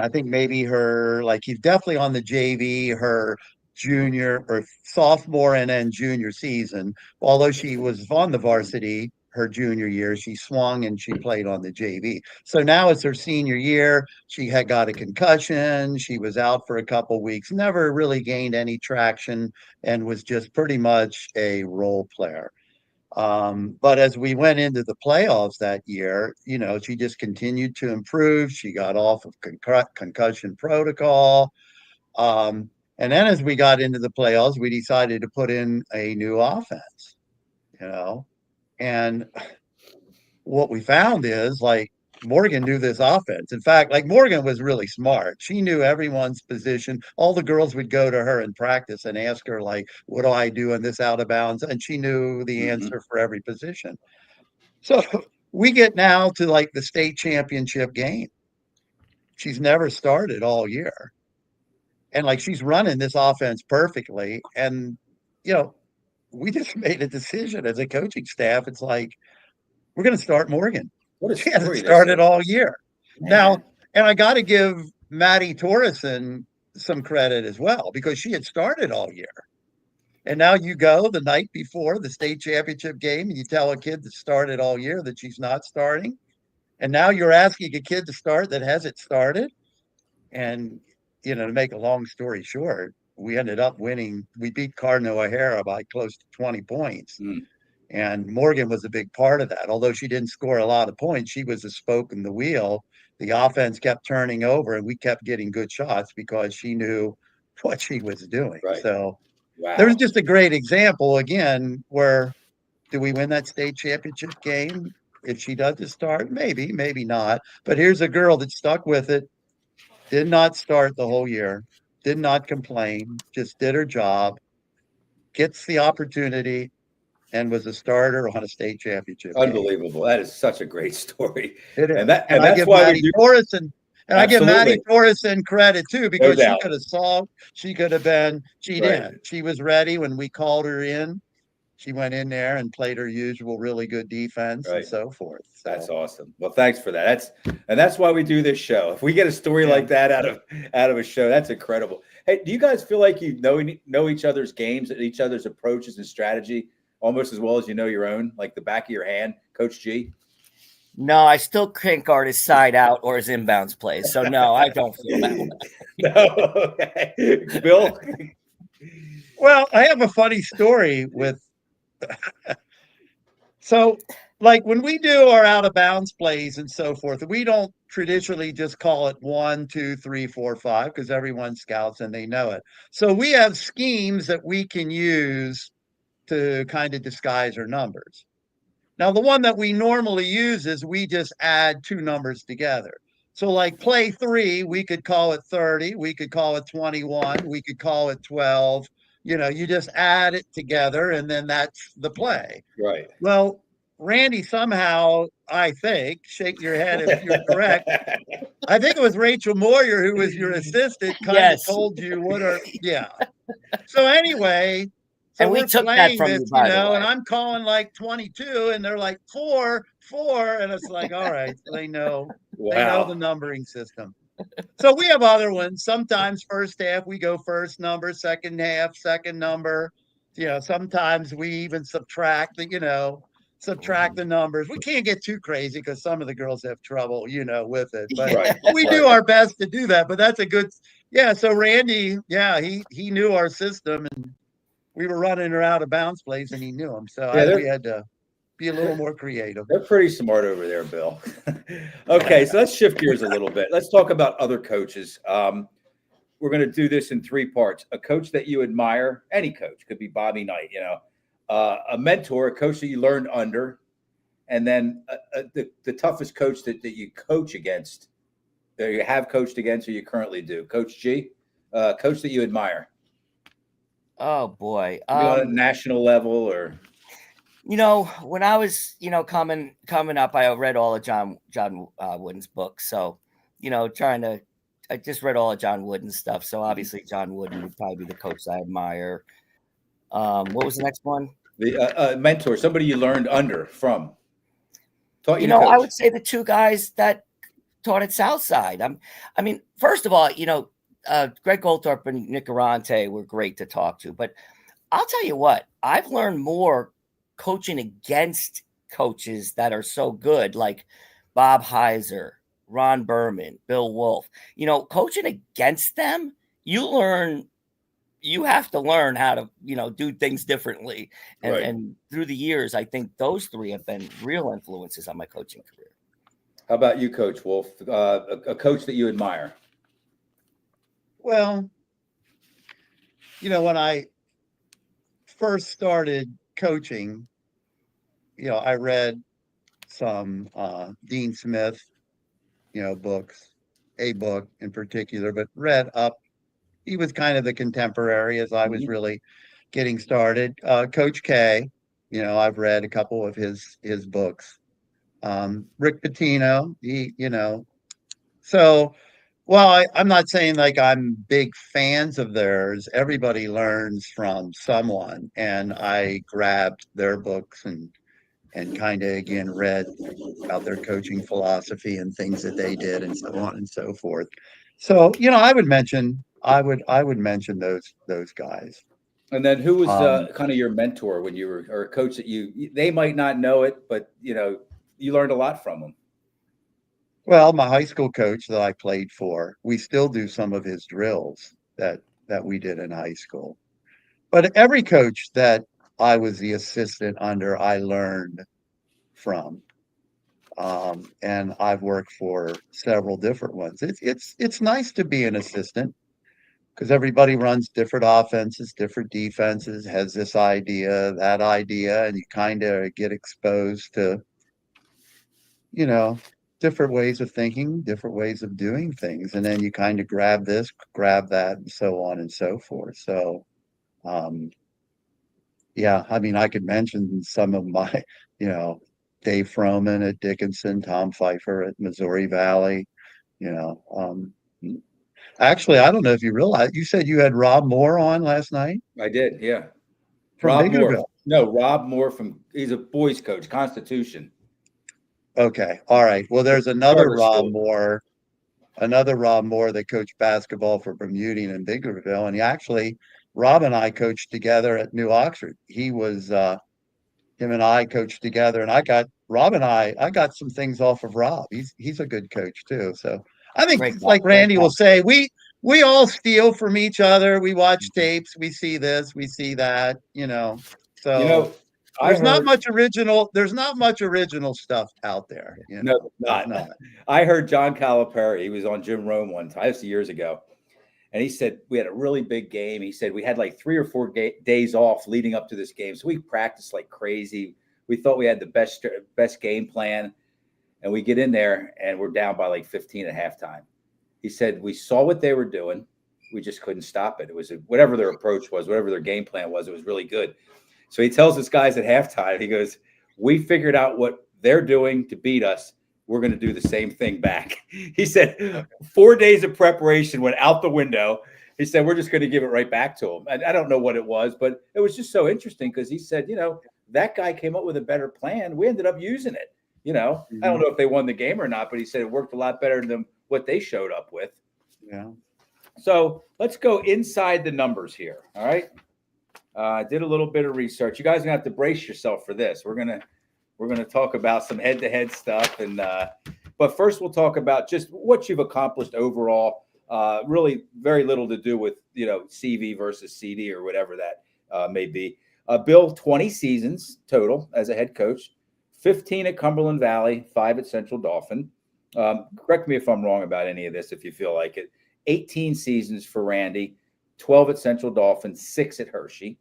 [SPEAKER 2] think maybe he's definitely on the JV, her junior or sophomore and then junior season, although she was on the varsity her junior year, she swung and she played on the JV. So now it's her senior year. She had got a concussion. She was out for a couple of weeks, never really gained any traction and was just pretty much a role player. But as we went into the playoffs that year, she just continued to improve. She got off of concussion protocol. And then as we got into the playoffs, we decided to put in a new offense, and what we found is Morgan knew this offense. In fact, Morgan was really smart. She knew everyone's position. All the girls would go to her in practice and ask her, what do I do in this out of bounds? And she knew the answer for every position. So we get now to the state championship game. She's never started all year. And she's running this offense perfectly. And, we just made a decision as a coaching staff. It's we're going to start Morgan. She hasn't started all year. Man. Now, and I got to give Maddie Torreson some credit as well because she had started all year. And now you go the night before the state championship game and you tell a kid that started all year that she's not starting. And now you're asking a kid to start that hasn't started. And, to make a long story short, we ended up winning. We beat Cardinal O'Hara by close to 20 points. And Morgan was a big part of that. Although she didn't score a lot of points, she was a spoke in the wheel. The offense kept turning over and we kept getting good shots because she knew what she was doing. Right. So there's just a great example again, where do we win that state championship game? If she doesn't start, maybe, maybe not. But here's a girl that stuck with it, did not start the whole year, did not complain, just did her job, gets the opportunity, and was a starter on a state championship.
[SPEAKER 1] Unbelievable. Game. That is such a great story.
[SPEAKER 2] It is.
[SPEAKER 1] And that's why
[SPEAKER 2] Maddie Torreson, and I give Maddie Torreson credit too, because she could have solved, she could have been, she didn't. She was ready when we called her in. she went in there and played her usual really good defense and
[SPEAKER 1] Right.
[SPEAKER 2] so forth. So,
[SPEAKER 1] That's awesome. Well, thanks for that. That's why we do this show. If we get a story
[SPEAKER 2] Yeah.
[SPEAKER 1] like that out of a show, that's incredible. Hey, do you guys feel like you know each other's games, each other's approaches and strategy almost as well as you know your own, like the back of your hand, Coach G?
[SPEAKER 3] No, I still can't guard his side out or his inbounds plays. So no, I don't feel that way.
[SPEAKER 1] No, okay. Bill?
[SPEAKER 2] well, I have a funny story with. So, like when we do our out of bounds plays and so forth, we don't traditionally just call it 1, 2, 3, 4, 5 because everyone scouts and they know it. So we have schemes that we can use to kind of disguise our numbers. Now, the one that we normally use is we just add two numbers together. So, like play 3, we could call it 30, we could call it 21, we could call it 12. You just add it together and then that's the play.
[SPEAKER 1] Right.
[SPEAKER 2] Well, Randy, somehow, I think, shake your head if you're correct. I think it was Rachel Moyer, who was your assistant, kind
[SPEAKER 3] Yes.
[SPEAKER 2] of told you yeah. So anyway, so
[SPEAKER 3] And we
[SPEAKER 2] we're
[SPEAKER 3] took that
[SPEAKER 2] playing
[SPEAKER 3] from
[SPEAKER 2] this,
[SPEAKER 3] you, by the way.
[SPEAKER 2] and I'm calling like 22, and they're like 4, 4, and it's like, all right, so they know the numbering system. So we have other ones. Sometimes first half we go first number, second half second number. Sometimes we even subtract the numbers. We can't get too crazy because some of the girls have trouble, with it. But
[SPEAKER 1] Right.
[SPEAKER 2] we do our best to do that. But that's a good, So Randy, he knew our system, and we were running her out of bounds plays, and he knew them. So we had to be a little more creative.
[SPEAKER 1] They're pretty smart over there, Bill. Okay, so let's shift gears a little bit. Let's talk about other coaches. We're going to do this in 3 parts. A coach that you admire, any coach, could be Bobby Knight, a mentor, a coach that you learned under, and then the toughest coach that you coach against, that you have coached against or you currently do. Coach G, coach that you admire.
[SPEAKER 3] Oh, boy.
[SPEAKER 1] On a national level or...
[SPEAKER 3] when I was, coming up, I read all of John Wooden's books. So, I just read all of John Wooden's stuff. So obviously John Wooden would probably be the coach I admire. What was the next one?
[SPEAKER 1] The mentor, somebody you learned under from. Taught you
[SPEAKER 3] I would say the 2 guys that taught at Southside. First of all, Greg Goldthorpe and Nick Arante were great to talk to. But I'll tell you what, I've learned more coaching against coaches that are so good, like Bob Heiser, Ron Berman, Bill Wolf. Coaching against them, you have to learn how to, do things differently. And,
[SPEAKER 1] Right.
[SPEAKER 3] and through the years, I think those 3 have been real influences on my coaching career.
[SPEAKER 1] How about you, Coach Wolf? A coach that you admire?
[SPEAKER 2] Well, when I first started coaching, I read some Dean Smith, books, a book in particular, but read up. He was kind of the contemporary as I was really getting started. Coach K, I've read a couple of his books. Rick Pitino, So, well, I'm not saying like I'm big fans of theirs. Everybody learns from someone, and I grabbed their books and kind of again read about their coaching philosophy and things that they did and so on and so forth. So, I would mention those guys.
[SPEAKER 1] And then who was kind of your mentor when you were, or a coach that they might not know it, but you learned a lot from them?
[SPEAKER 2] Well, my high school coach that I played for, we still do some of his drills that we did in high school. But every coach that I was the assistant under, I learned from. And I've worked for several different ones. It's nice to be an assistant because everybody runs different offenses, different defenses, has this idea, that idea, and you kind of get exposed to, different ways of thinking, different ways of doing things. And then you kind of grab this, grab that, and so on and so forth. So, I could mention some of my, Dave Froman at Dickinson, Tom Pfeiffer at Missouri Valley, Actually, I don't know if you realize, you said you had Rob Moore on last night?
[SPEAKER 1] I did, yeah.
[SPEAKER 2] From
[SPEAKER 1] Rob
[SPEAKER 2] Naperville.
[SPEAKER 1] Moore. No, Rob Moore he's a boys coach, Constitution.
[SPEAKER 2] Okay. All right. Well, there's
[SPEAKER 1] Charter school.
[SPEAKER 2] Another Rob Moore that coached basketball for Bermudian and Biggerville. And Rob and I coached together at New Oxford. Him and I coached together, and I got some things off of Rob. He's a good coach too. So I think,
[SPEAKER 3] Great guy,
[SPEAKER 2] like
[SPEAKER 3] great
[SPEAKER 2] Randy
[SPEAKER 3] guy.
[SPEAKER 2] will say, we all steal from each other. We watch tapes, we see this, we see that, So
[SPEAKER 1] You know,
[SPEAKER 2] there's not much original stuff out there.
[SPEAKER 1] No,
[SPEAKER 2] There's
[SPEAKER 1] not. I heard John Calipari. He was on Jim Rome one time, this years ago, and he said we had a really big game. He said we had like 3 or 4 days off leading up to this game, so we practiced like crazy. We thought we had the best game plan, and we get in there and we're down by like 15 at halftime. He said we saw what they were doing, we just couldn't stop it. It was whatever their approach was, whatever their game plan was. It was really good. So he tells his guys at halftime, he goes, "We figured out what they're doing to beat us. We're going to do the same thing back." He said 4 days of preparation went out the window. He said, "We're just going to give it right back to them." I don't know what it was, but it was just so interesting because he said, that guy came up with a better plan. We ended up using it. I don't know if they won the game or not, but he said it worked a lot better than what they showed up with.
[SPEAKER 2] Yeah.
[SPEAKER 1] So let's go inside the numbers here. All right. I did a little bit of research. You guys are gonna have to brace yourself for this. We're gonna talk about some head-to-head stuff, but first we'll talk about just what you've accomplished overall. Really, very little to do with CV versus CD or whatever that may be. Bill, 20 seasons total as a head coach, 15 at Cumberland Valley, 5 at Central Dauphin. Correct me if I'm wrong about any of this if you feel like it. 18 seasons for Randy, 12 at Central Dauphin, 6 at Hershey.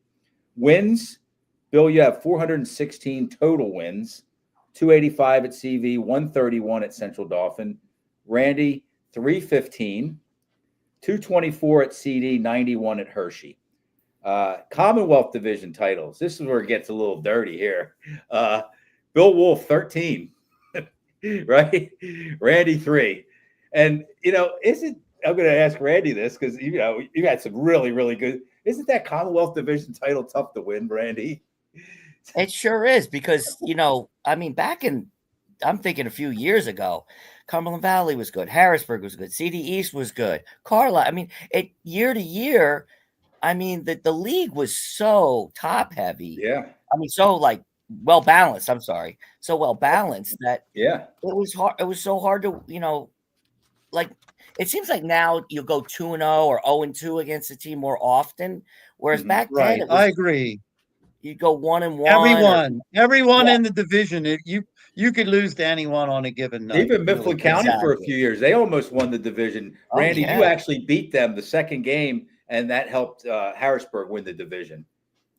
[SPEAKER 1] Wins, Bill, you have 416 total wins, 285 at CV, 131 at Central Dauphin. Randy, 315, 224 at CD, 91 at Hershey. Commonwealth Division titles. This is where it gets a little dirty here. Bill Wolf, 13, right? Randy, 3. And, I'm going to ask Randy this because, you had some really, really good. Isn't that Commonwealth Division title tough to win, Randy?
[SPEAKER 3] It sure is because, I'm thinking a few years ago, Cumberland Valley was good. Harrisburg was good. CD East was good. Carlisle. Year to year, the league was so top heavy.
[SPEAKER 1] Yeah.
[SPEAKER 3] So like well balanced. I'm sorry. So well balanced that
[SPEAKER 1] yeah,
[SPEAKER 3] it was hard. It was so hard to, like it seems like now you'll go 2-0 or 0-2 against a team more often. Whereas back then,
[SPEAKER 2] I agree.
[SPEAKER 3] You go 1-1.
[SPEAKER 2] Everyone in the division, you could lose to anyone on a given night.
[SPEAKER 1] Even Mifflin County for a few years, they almost won the division. Randy, you actually beat them the second game, and that helped Harrisburg win the division.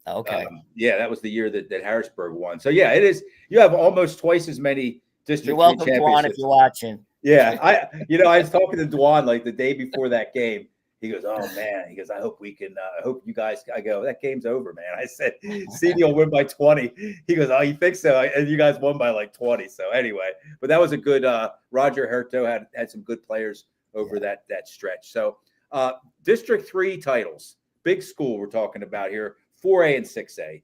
[SPEAKER 3] Okay.
[SPEAKER 1] That was the year that Harrisburg won. So yeah, it is. You have almost twice as many district. You're
[SPEAKER 3] welcome, Dwan, if you're watching.
[SPEAKER 1] Yeah, I was talking to Dwan like the day before that game. He goes, "Oh man," he goes, "I hope we can. I hope you guys." I go, "That game's over, man." I said, "CD will win by 20." He goes, "Oh, you think so?" And you guys won by like 20. So anyway, but that was a good. Roger Herto had some good players over that stretch. So District 3 titles, big school we're talking about here, 4A and 6A.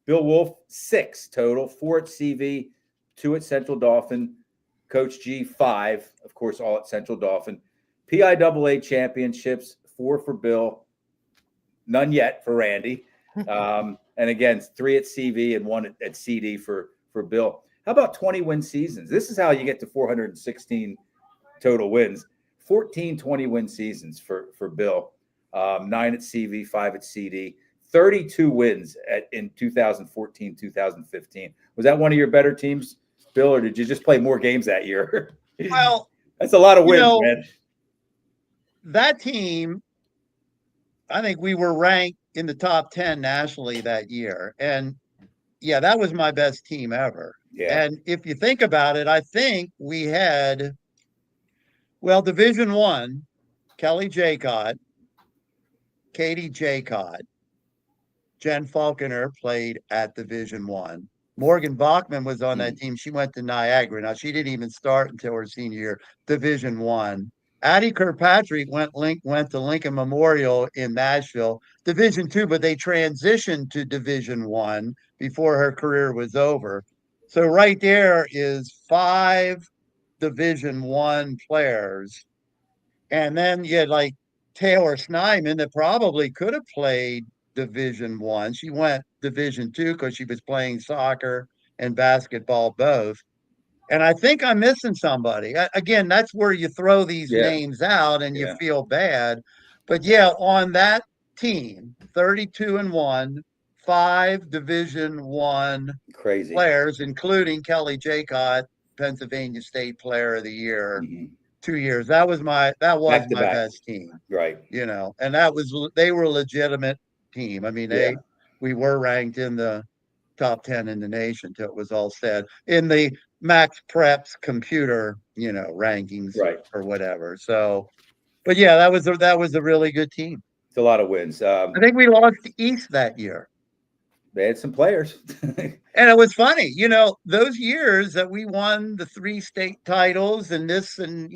[SPEAKER 1] Bill Wolf, 6 total, 4 at CV, 2 at Central Dauphin. Coach G, 5, of course, all at Central Dauphin. PIAA championships, 4 for Bill, none yet for Randy. And again, 3 at CV and 1 at CD for Bill. How about 20-win seasons? This is how you get to 416 total wins. 14 20-win seasons for Bill. 9 at CV, 5 at CD. 32 wins in 2014, 2015. Was that one of your better teams, Bill, or did you just play more games that year?
[SPEAKER 2] Well,
[SPEAKER 1] that's a lot of wins, man.
[SPEAKER 2] That team, I think we were ranked in the top 10 nationally that year. And yeah, that was my best team ever.
[SPEAKER 1] Yeah.
[SPEAKER 2] And if you think about it, I think we had, Division 1, Kelly Jaycott, Katie Jaycott, Jen Falconer played at Division 1. Morgan Bachman was on that team. She went to Niagara. Now, she didn't even start until her senior year, Division 1. Addie Kirkpatrick went to Lincoln Memorial in Nashville, Division II, but they transitioned to Division I before her career was over. So right there is 5 Division I players. And then you had like Taylor Snyman that probably could have played Division I. She went Division II because she was playing soccer and basketball both. And I think I'm missing somebody. Again, that's where you throw these
[SPEAKER 1] Yeah.
[SPEAKER 2] names out and you
[SPEAKER 1] Yeah.
[SPEAKER 2] feel bad. But yeah, on that team, 32-1, 5 Division I
[SPEAKER 1] Crazy.
[SPEAKER 2] players, including Kelly Jaycott, Pennsylvania State Player of the Year,
[SPEAKER 1] Mhm.
[SPEAKER 2] 2 years. That was my
[SPEAKER 1] Back to back.
[SPEAKER 2] best team,
[SPEAKER 1] Right.
[SPEAKER 2] and they were a legitimate team. I mean,
[SPEAKER 1] Yeah.
[SPEAKER 2] we were ranked in the top 10 in the nation till it was all said in the Max Preps computer, rankings
[SPEAKER 1] Right.
[SPEAKER 2] or whatever. So, but yeah, that was a really good team.
[SPEAKER 1] It's a lot of wins.
[SPEAKER 2] I think we lost to East that year.
[SPEAKER 1] They had some players.
[SPEAKER 2] And it was funny, those years that we won the 3 state titles and this, and,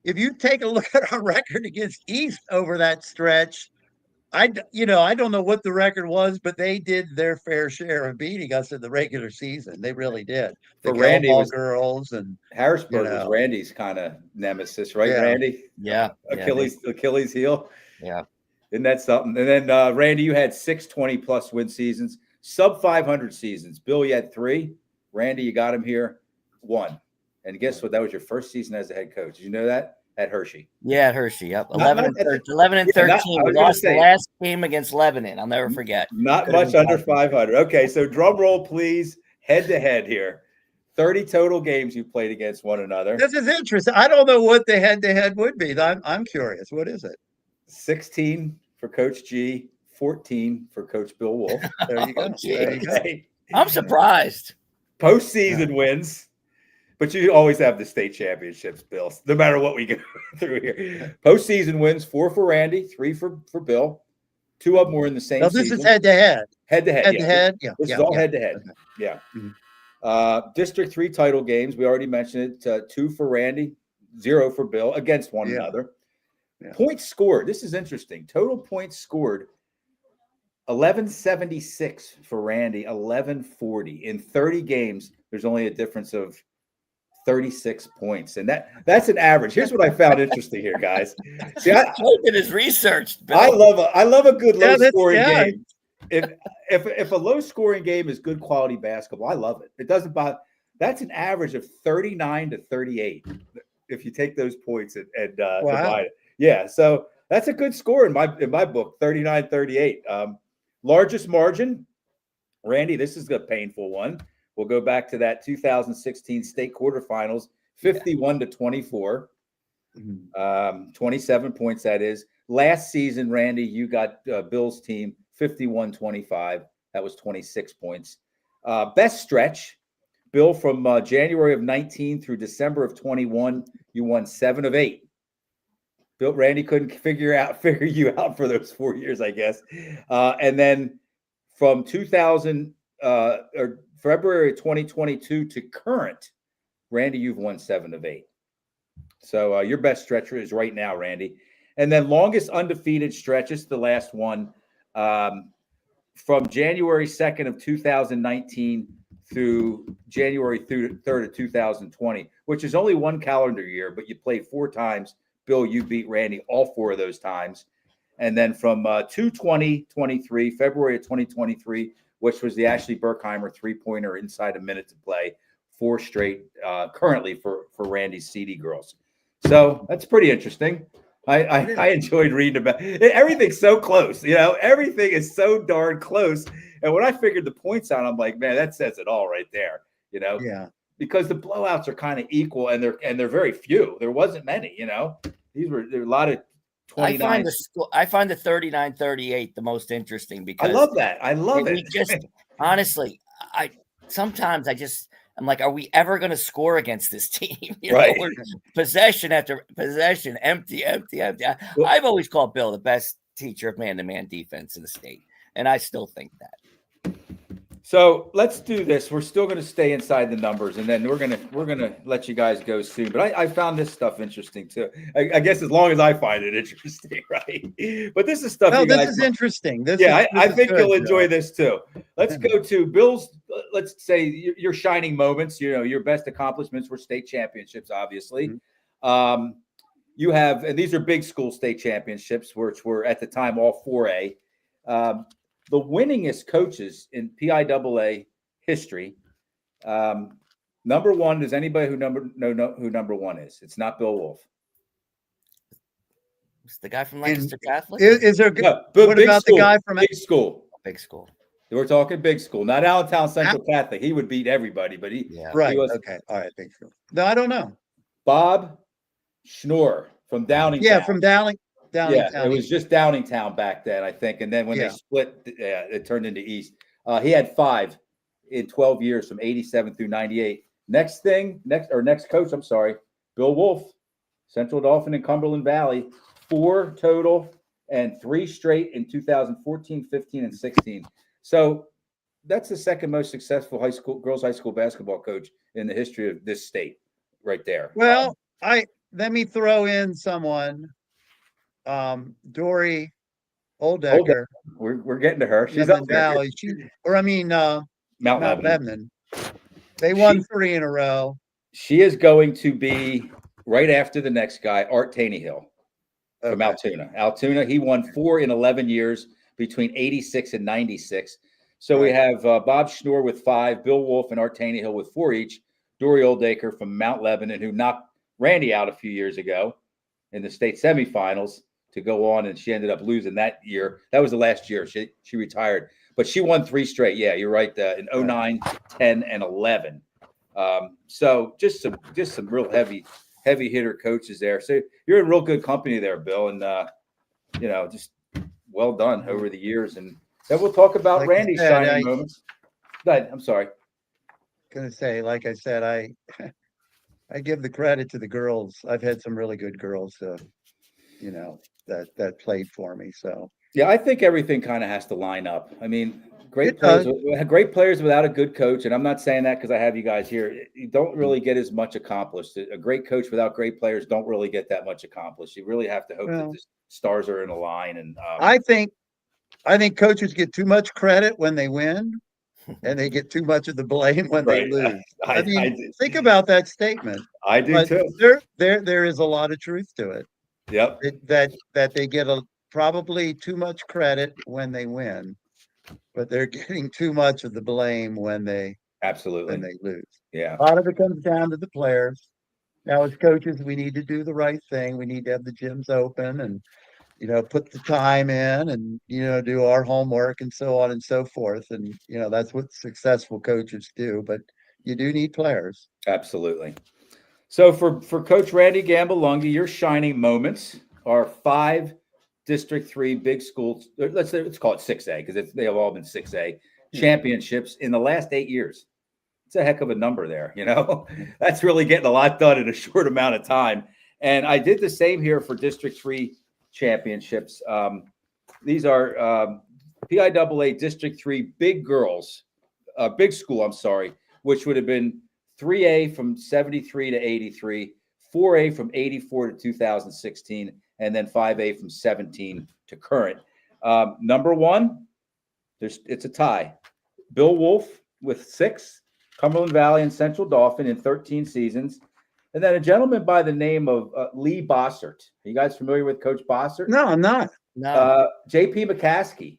[SPEAKER 2] if you take a look at our record against East over that stretch, I don't know what the record was, but they did their fair share of beating us in the regular season. They really did. The
[SPEAKER 1] For Randy
[SPEAKER 2] Kelball
[SPEAKER 1] was
[SPEAKER 2] girls and
[SPEAKER 1] Harrisburg was Randy's kind of nemesis, right,
[SPEAKER 2] Yeah.
[SPEAKER 1] Randy?
[SPEAKER 3] Yeah.
[SPEAKER 1] Achilles heel.
[SPEAKER 3] Yeah.
[SPEAKER 1] Isn't that something? And then Randy, you had 6 20+ win seasons, sub 500 seasons. Bill, you had 3. Randy, you got him here, 1. And guess what? That was your first season as a head coach. Did you know that? At Hershey.
[SPEAKER 3] Yeah, at Hershey. Yep.
[SPEAKER 1] Not-
[SPEAKER 3] 11
[SPEAKER 1] not-
[SPEAKER 3] and 11 and
[SPEAKER 1] yeah,
[SPEAKER 3] 13.
[SPEAKER 1] not- I
[SPEAKER 3] We
[SPEAKER 1] was gonna
[SPEAKER 3] lost the
[SPEAKER 1] say-
[SPEAKER 3] last game against Lebanon. I'll never forget.
[SPEAKER 1] Not
[SPEAKER 3] Could've
[SPEAKER 1] much
[SPEAKER 3] been
[SPEAKER 1] under
[SPEAKER 3] 500.
[SPEAKER 1] 500. Okay, so drum roll, please. Head to head here. 30 total games you played against one another.
[SPEAKER 2] this is interesting. I don't know what the head-to-head would be. I'm curious. What is it?
[SPEAKER 1] 16 for Coach G, 14 for Coach Bill Wolf.
[SPEAKER 2] There you go.
[SPEAKER 3] Oh,
[SPEAKER 2] There you go.
[SPEAKER 1] Okay.
[SPEAKER 3] I'm surprised.
[SPEAKER 1] Postseason wins, but you always have the state championships, Bill, no matter what we go through here. Postseason wins, 4 for Randy, 3 for Bill. 2 of them were in the same
[SPEAKER 2] Now, this
[SPEAKER 1] season.
[SPEAKER 2] is head-to-head.
[SPEAKER 1] Head-to-head.
[SPEAKER 2] Head-to-head. Yeah.
[SPEAKER 1] This
[SPEAKER 2] yeah,
[SPEAKER 1] is all
[SPEAKER 2] yeah.
[SPEAKER 1] head-to-head.
[SPEAKER 2] Okay.
[SPEAKER 1] Yeah.
[SPEAKER 2] Mhm.
[SPEAKER 1] District 3 title games. We already mentioned it. 2 for Randy, 0 for Bill against one
[SPEAKER 2] Yeah.
[SPEAKER 1] another.
[SPEAKER 2] Yeah.
[SPEAKER 1] Points scored. This is interesting. Total points scored 1176 for Randy, 1140. In 30 games, there's only a difference of 36 points. And that's an average. Here's what I found interesting here, guys. See,
[SPEAKER 3] Joe did his research. Bill.
[SPEAKER 1] I love a good
[SPEAKER 2] Yeah,
[SPEAKER 1] low scoring
[SPEAKER 2] yeah.
[SPEAKER 1] game. If a low scoring game is good quality basketball, I love it. It doesn't bother. That's an average of 39 to 38. If you take those points and divide it. Yeah, so that's a good score in my book, 39-38. Largest margin, Randy, this is a painful one. We'll go back to that 2016 state quarterfinals, 51 to 24. 27 points, that is. Last season, Randy, you got Bill's team 51-25. That was 26 points. Best stretch, Bill, from January of 19 through December of 21, you won 7 of 8. Bill, Randy couldn't figure you out for those 4 years, I guess. And then from 2000 or February 2022 to current, Randy, you've won 7 of 8. So your best stretcher is right now, Randy. And then longest undefeated stretch, this is the last one, from January 2nd of 2019 through January 3rd of 2020, which is only one calendar year, but you played 4 times. Bill, you beat Randy all 4 of those times. And then from 2023, February of 2023, which was the Ashley Berkheimer 3-pointer inside a minute to play, 4 straight currently for Randy's CD girls. So that's pretty interesting. I enjoyed reading about it. Everything's so close, everything is so darn close. And when I figured the points out, I'm like, man, that says it all right there,
[SPEAKER 2] Yeah.
[SPEAKER 1] because the blowouts are kind of equal and they're very few. There wasn't many, there were a lot of 29.
[SPEAKER 3] I find the 39-38 the most interesting because
[SPEAKER 1] I love that. I love
[SPEAKER 3] we
[SPEAKER 1] it.
[SPEAKER 3] just honestly, I'm like, are we ever going to score against this team?
[SPEAKER 1] Right.
[SPEAKER 3] We're possession after possession, empty.
[SPEAKER 1] Well,
[SPEAKER 3] I've always called Bill the best teacher of man-to-man defense in the state, and I still think that.
[SPEAKER 1] So let's do this. We're still going to stay inside the numbers, and then we're gonna let you guys go soon. But I found this stuff interesting too. I guess as long as I find it interesting, right? But this is stuff.
[SPEAKER 2] No,
[SPEAKER 1] you
[SPEAKER 2] this
[SPEAKER 1] guys
[SPEAKER 2] is
[SPEAKER 1] might-
[SPEAKER 2] interesting.
[SPEAKER 1] I think
[SPEAKER 2] good,
[SPEAKER 1] you'll enjoy
[SPEAKER 2] Joe.
[SPEAKER 1] this too. Let's go to Bill's. Let's say your shining moments. Your best accomplishments were state championships, obviously. You have, and these are big school state championships, which were at the time all 4A. The winningest coaches in PIAA history. Number one, does anybody who number one is? It's not Bill Wolf.
[SPEAKER 3] It's the guy from Lancaster Catholic.
[SPEAKER 2] Is there?
[SPEAKER 1] No,
[SPEAKER 2] what about the guy from
[SPEAKER 1] big school?
[SPEAKER 3] Big school.
[SPEAKER 1] We're talking big school, not Allentown Central Catholic. He would beat everybody, but
[SPEAKER 2] right.
[SPEAKER 1] He was,
[SPEAKER 2] okay, all right, big school. No, I don't know.
[SPEAKER 1] Bob Schnorr from Downingtown.
[SPEAKER 2] Yeah, from Downingtown.
[SPEAKER 1] Yeah, it was just Downingtown back then, I think. And then when they split, it turned into East. He had 5 in 12 years from 87 through 98. Next coach, I'm sorry, Bill Wolf, Central Dauphin and Cumberland Valley, 4 total and 3 straight in 2014, 15, and 16. So that's the second most successful girls high school basketball coach in the history of this state, right there.
[SPEAKER 2] Well, let me throw in someone. Dory Oldecker.
[SPEAKER 1] We're getting to her. She's
[SPEAKER 2] up Valley. Mount Lebanon. They won 3 in a row.
[SPEAKER 1] She is going to be right after the next guy, Art Taneyhill from Altoona. Altoona, he won 4 in 11 years between 86 and 96. So we have Bob Schnorr with 5, Bill Wolf and Art Taneyhill with 4 each, Dory Oldecker from Mount Lebanon, who knocked Randy out a few years ago in the state semifinals to go on, and she ended up losing that year. That was the last year she retired, but she won 3 straight. Yeah, you're right. In 09, 10, and 11. So just some real heavy hitter coaches there. So you're in real good company there, Bill, and just well done over the years. And then we'll talk about Randy's shining moments. Go ahead. I'm sorry.
[SPEAKER 2] Gonna say, like I said, I give the credit to the girls. I've had some really good girls, that played for me. So
[SPEAKER 1] yeah, I think everything kind of has to line up. I mean, great players without a good coach, and I'm not saying that because I have you guys here. You don't really get as much accomplished. A great coach without great players don't really get that much accomplished. You really have to hope that the stars are in a line. And
[SPEAKER 2] I think coaches get too much credit when they win, and they get too much of the blame when they lose. I mean, think about that statement.
[SPEAKER 1] I do too.
[SPEAKER 2] There is a lot of truth to it.
[SPEAKER 1] Yep.
[SPEAKER 2] That they get probably too much credit when they win, but they're getting too much of the blame when they lose.
[SPEAKER 1] Yeah.
[SPEAKER 2] A lot of it comes down to the players. Now, as coaches, we need to do the right thing. We need to have the gyms open and put the time in and, do our homework and so on and so forth. And, that's what successful coaches do, but you do need players.
[SPEAKER 1] Absolutely. So for Coach Randy Gambelunghe, your shining moments are 5 District 3 big schools. Let's call it 6A because they have all been 6A championships in the last 8 years. It's a heck of a number there. That's really getting a lot done in a short amount of time. And I did the same here for District 3 championships. These are PIAA District 3 big school, which would have been 3A from 73 to 83, 4A from 84 to 2016, and then 5A from 17 to current. Number 1, it's a tie. Bill Wolf with 6, Cumberland Valley and Central Dauphin in 13 seasons. And then a gentleman by the name of Lee Bossert. Are you guys familiar with Coach Bossert?
[SPEAKER 2] No, I'm not.
[SPEAKER 3] No.
[SPEAKER 1] JP McCaskey.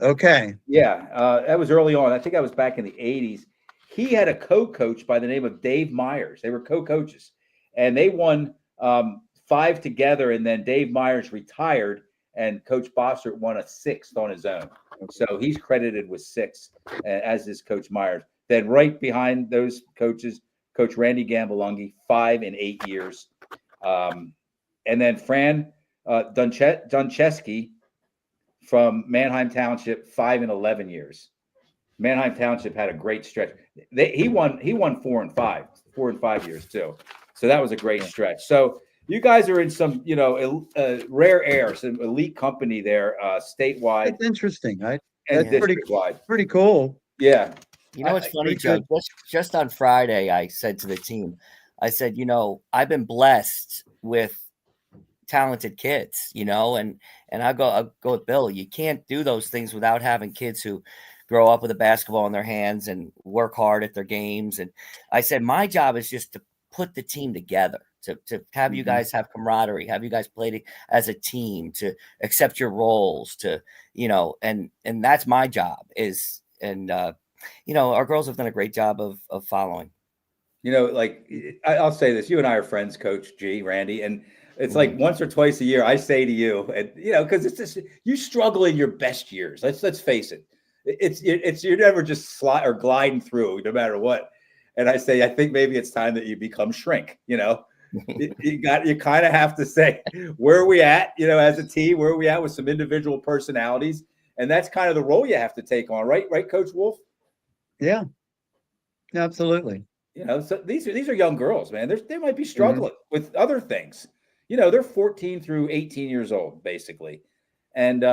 [SPEAKER 2] Okay.
[SPEAKER 1] Yeah, that was early on. I think that was back in the 80s. He had a co-coach by the name of Dave Myers. They were co-coaches, and they won 5 together, and then Dave Myers retired, and Coach Bossert won a 6th on his own. So he's credited with 6, as is Coach Myers. Then right behind those coaches, Coach Randy Gambelunghe, 5 in 8 years. And then Fran Duncheski from Manheim Township, 5 in 11 years. Manheim Township had a great stretch. He won 4 and 5 years too. So that was a great stretch. So you guys are in some, rare air, some elite company there, statewide.
[SPEAKER 2] That's interesting.
[SPEAKER 1] And district-wide.
[SPEAKER 2] Pretty cool.
[SPEAKER 1] Yeah.
[SPEAKER 3] You know, it's funny,
[SPEAKER 2] pretty
[SPEAKER 3] Joe.
[SPEAKER 2] good.
[SPEAKER 3] Just on Friday, I said to the team, I said, I've been blessed with talented kids, and I'll go with Bill. You can't do those things without having kids who grow up with a basketball in their hands and work hard at their games. And I said, my job is just to put the team together, to have you guys have camaraderie, have you guys play as a team, to accept your roles, to, and that's my job our girls have done a great job of following.
[SPEAKER 1] I'll say this, you and I are friends, Coach G, Randy, and it's like once or twice a year I say to you, and because it's just you struggle in your best years. Let's face it. It's you're never just slide or gliding through no matter what. And I say, I think maybe it's time that you become shrink. You kind of have to say, where are we at, as a team, where are we at with some individual personalities? And that's kind of the role you have to take on, right? Right, Coach Wolf?
[SPEAKER 2] Yeah, absolutely.
[SPEAKER 1] So these are young girls, man. They might be struggling with other things. They're 14 through 18 years old, basically. And,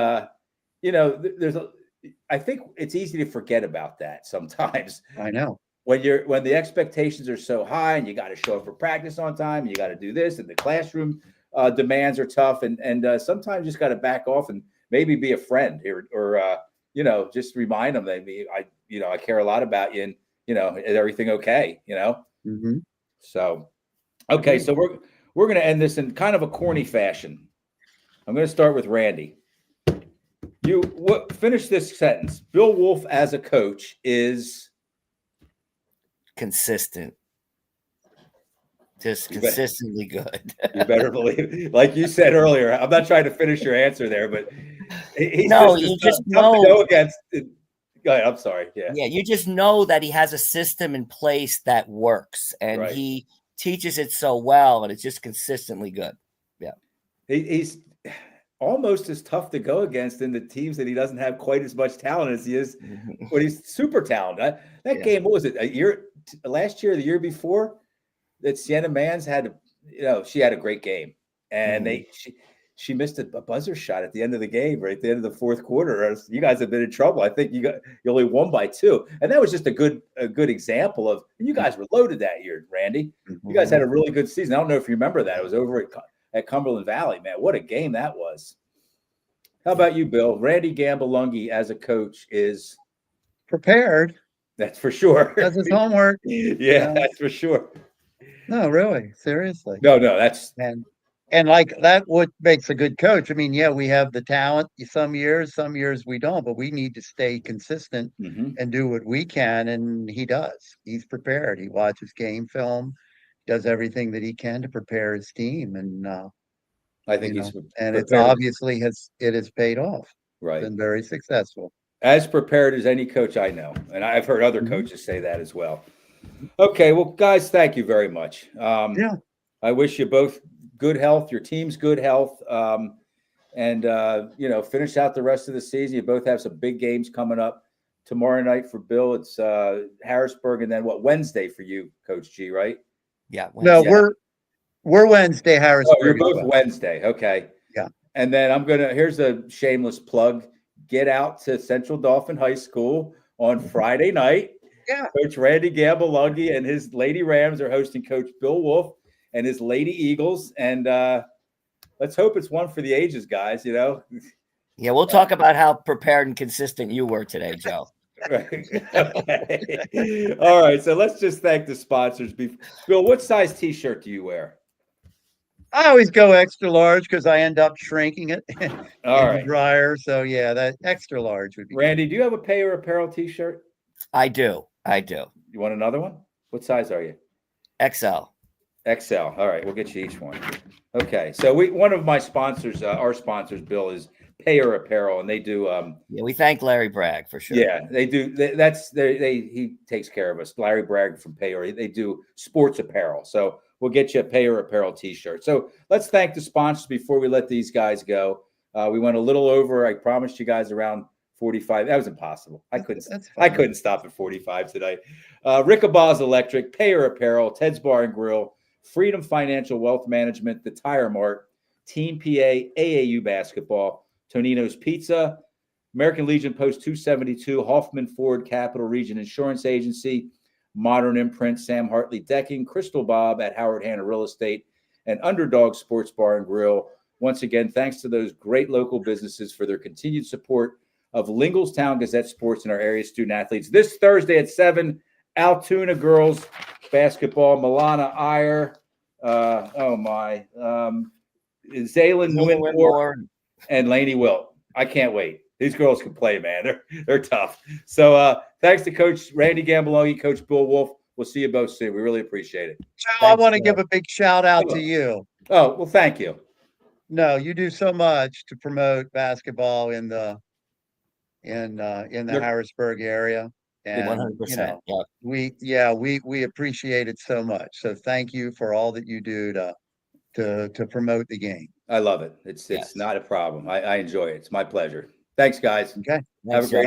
[SPEAKER 1] I think it's easy to forget about that sometimes.
[SPEAKER 2] I know.
[SPEAKER 1] When the expectations are so high and you got to show up for practice on time, and you got to do this, and the classroom demands are tough. And sometimes you just got to back off and maybe be a friend or just remind them that I care a lot about you, and, is everything okay? So, okay. So we're going to end this in kind of a corny fashion. I'm going to start with Randy. Finish this sentence. Bill Wolf as a coach is
[SPEAKER 3] consistent. Just consistently good.
[SPEAKER 1] You better believe, like you said earlier, I'm not trying to finish your answer there, but he's
[SPEAKER 3] just know
[SPEAKER 1] to go against. Go ahead, I'm sorry. Yeah.
[SPEAKER 3] Yeah, you just know that he has a system in place that works, and he teaches it so well, and it's just consistently good. Yeah.
[SPEAKER 1] He's almost as tough to go against in the teams that he doesn't have quite as much talent as he is when he's super talented. That game, what was it? Last year, the year before, that Sienna Mans had, she had a great game, and she missed a buzzer shot at the end of the game, right at the end of the fourth quarter. You guys have been in trouble. I think you only won by 2, and that was just a good example of. And you guys were loaded that year, Randy. You guys had a really good season. I don't know if you remember that. It was over at Cumberland Valley, man. What a game that was. How about you, Bill? Randy Gambelunghe as a coach is
[SPEAKER 2] prepared.
[SPEAKER 1] That's for sure.
[SPEAKER 2] Does his homework.
[SPEAKER 1] Yeah, that's for sure.
[SPEAKER 2] No, really, seriously.
[SPEAKER 1] No, that's
[SPEAKER 2] and like that. What makes a good coach? I mean, yeah, we have the talent. Some years we don't, but we need to stay consistent and do what we can. And he does. He's prepared. He watches game film, does everything that he can to prepare his team, and
[SPEAKER 1] I think he's
[SPEAKER 2] and it's obviously it has paid off.
[SPEAKER 1] Right,
[SPEAKER 2] been very successful.
[SPEAKER 1] As prepared as any coach I know, and I've heard other coaches say that as well. Okay, well, guys, thank you very much. I wish you both good health, your team's good health, and finish out the rest of the season. You both have some big games coming up. Tomorrow night for Bill, it's Harrisburg, and then Wednesday for you, Coach G, right?
[SPEAKER 3] Yeah. Wednesday.
[SPEAKER 2] No, we're Wednesday, Harrisburg.
[SPEAKER 1] Oh, you're both Wednesday. Okay.
[SPEAKER 2] Yeah.
[SPEAKER 1] And then here's a shameless plug. Get out to Central Dauphin High School on Friday night.
[SPEAKER 2] Yeah.
[SPEAKER 1] Coach Randy Gambelunghe and his Lady Rams are hosting Coach Bill Wolf and his Lady Eagles. And let's hope it's one for the ages, guys,
[SPEAKER 3] Yeah, we'll talk about how prepared and consistent you were today, Joe.
[SPEAKER 1] Right. Okay. All right. So let's just thank the sponsors. Bill, what size T-shirt do you wear?
[SPEAKER 2] I always go extra large because I end up shrinking it in
[SPEAKER 1] the
[SPEAKER 2] dryer. So yeah, that extra large would be.
[SPEAKER 1] Randy, do you have a Pay or Apparel T-shirt?
[SPEAKER 3] I do.
[SPEAKER 1] You want another one? What size are you?
[SPEAKER 3] XL.
[SPEAKER 1] XL. All right, we'll get you each one. Okay, so one of my sponsors, our sponsors, Bill, is Pay or Apparel, and they do.
[SPEAKER 3] We thank Larry Bragg for sure.
[SPEAKER 1] Yeah, they do. He takes care of us. Larry Bragg from Pay or they do sports apparel. So we'll get you a Pay or Apparel T-shirt. So let's thank the sponsors before we let these guys go. We went a little over. I promised you guys around 45. That was impossible. I couldn't stop at 45 today. Rickabaw's Electric, Pay or Apparel, Ted's Bar and Grill, Freedom Financial Wealth Management, The Tire Mart, Team PA, AAU Basketball, Tonino's Pizza, American Legion Post 272, Hoffman Ford Capital Region Insurance Agency, Modern Imprint, Sam Hartley Decking, Crystal Bob at Howard Hanna Real Estate, and Underdog Sports Bar and Grill. Once again, thanks to those great local businesses for their continued support of Lingelstown Gazette Sports and our area student athletes. This Thursday at 7, Altoona girls basketball, Milana Iyer, Zaylin Winmore, and Lainey Wilt. I can't wait. These girls can play, man. They're tough. So thanks to Coach Randy Gambelunghe, Coach Bill Wolf. We'll see you both soon. We really appreciate it.
[SPEAKER 2] Joe, I want to give a big shout out to you.
[SPEAKER 1] Oh, well, thank you.
[SPEAKER 2] No, you do so much to promote basketball in the Harrisburg area. And
[SPEAKER 3] 100%.
[SPEAKER 2] We appreciate it so much. So thank you for all that you do to promote the game.
[SPEAKER 1] I love it. It's not a problem. I enjoy it. It's my pleasure. Thanks, guys.
[SPEAKER 2] Okay.
[SPEAKER 1] Have a great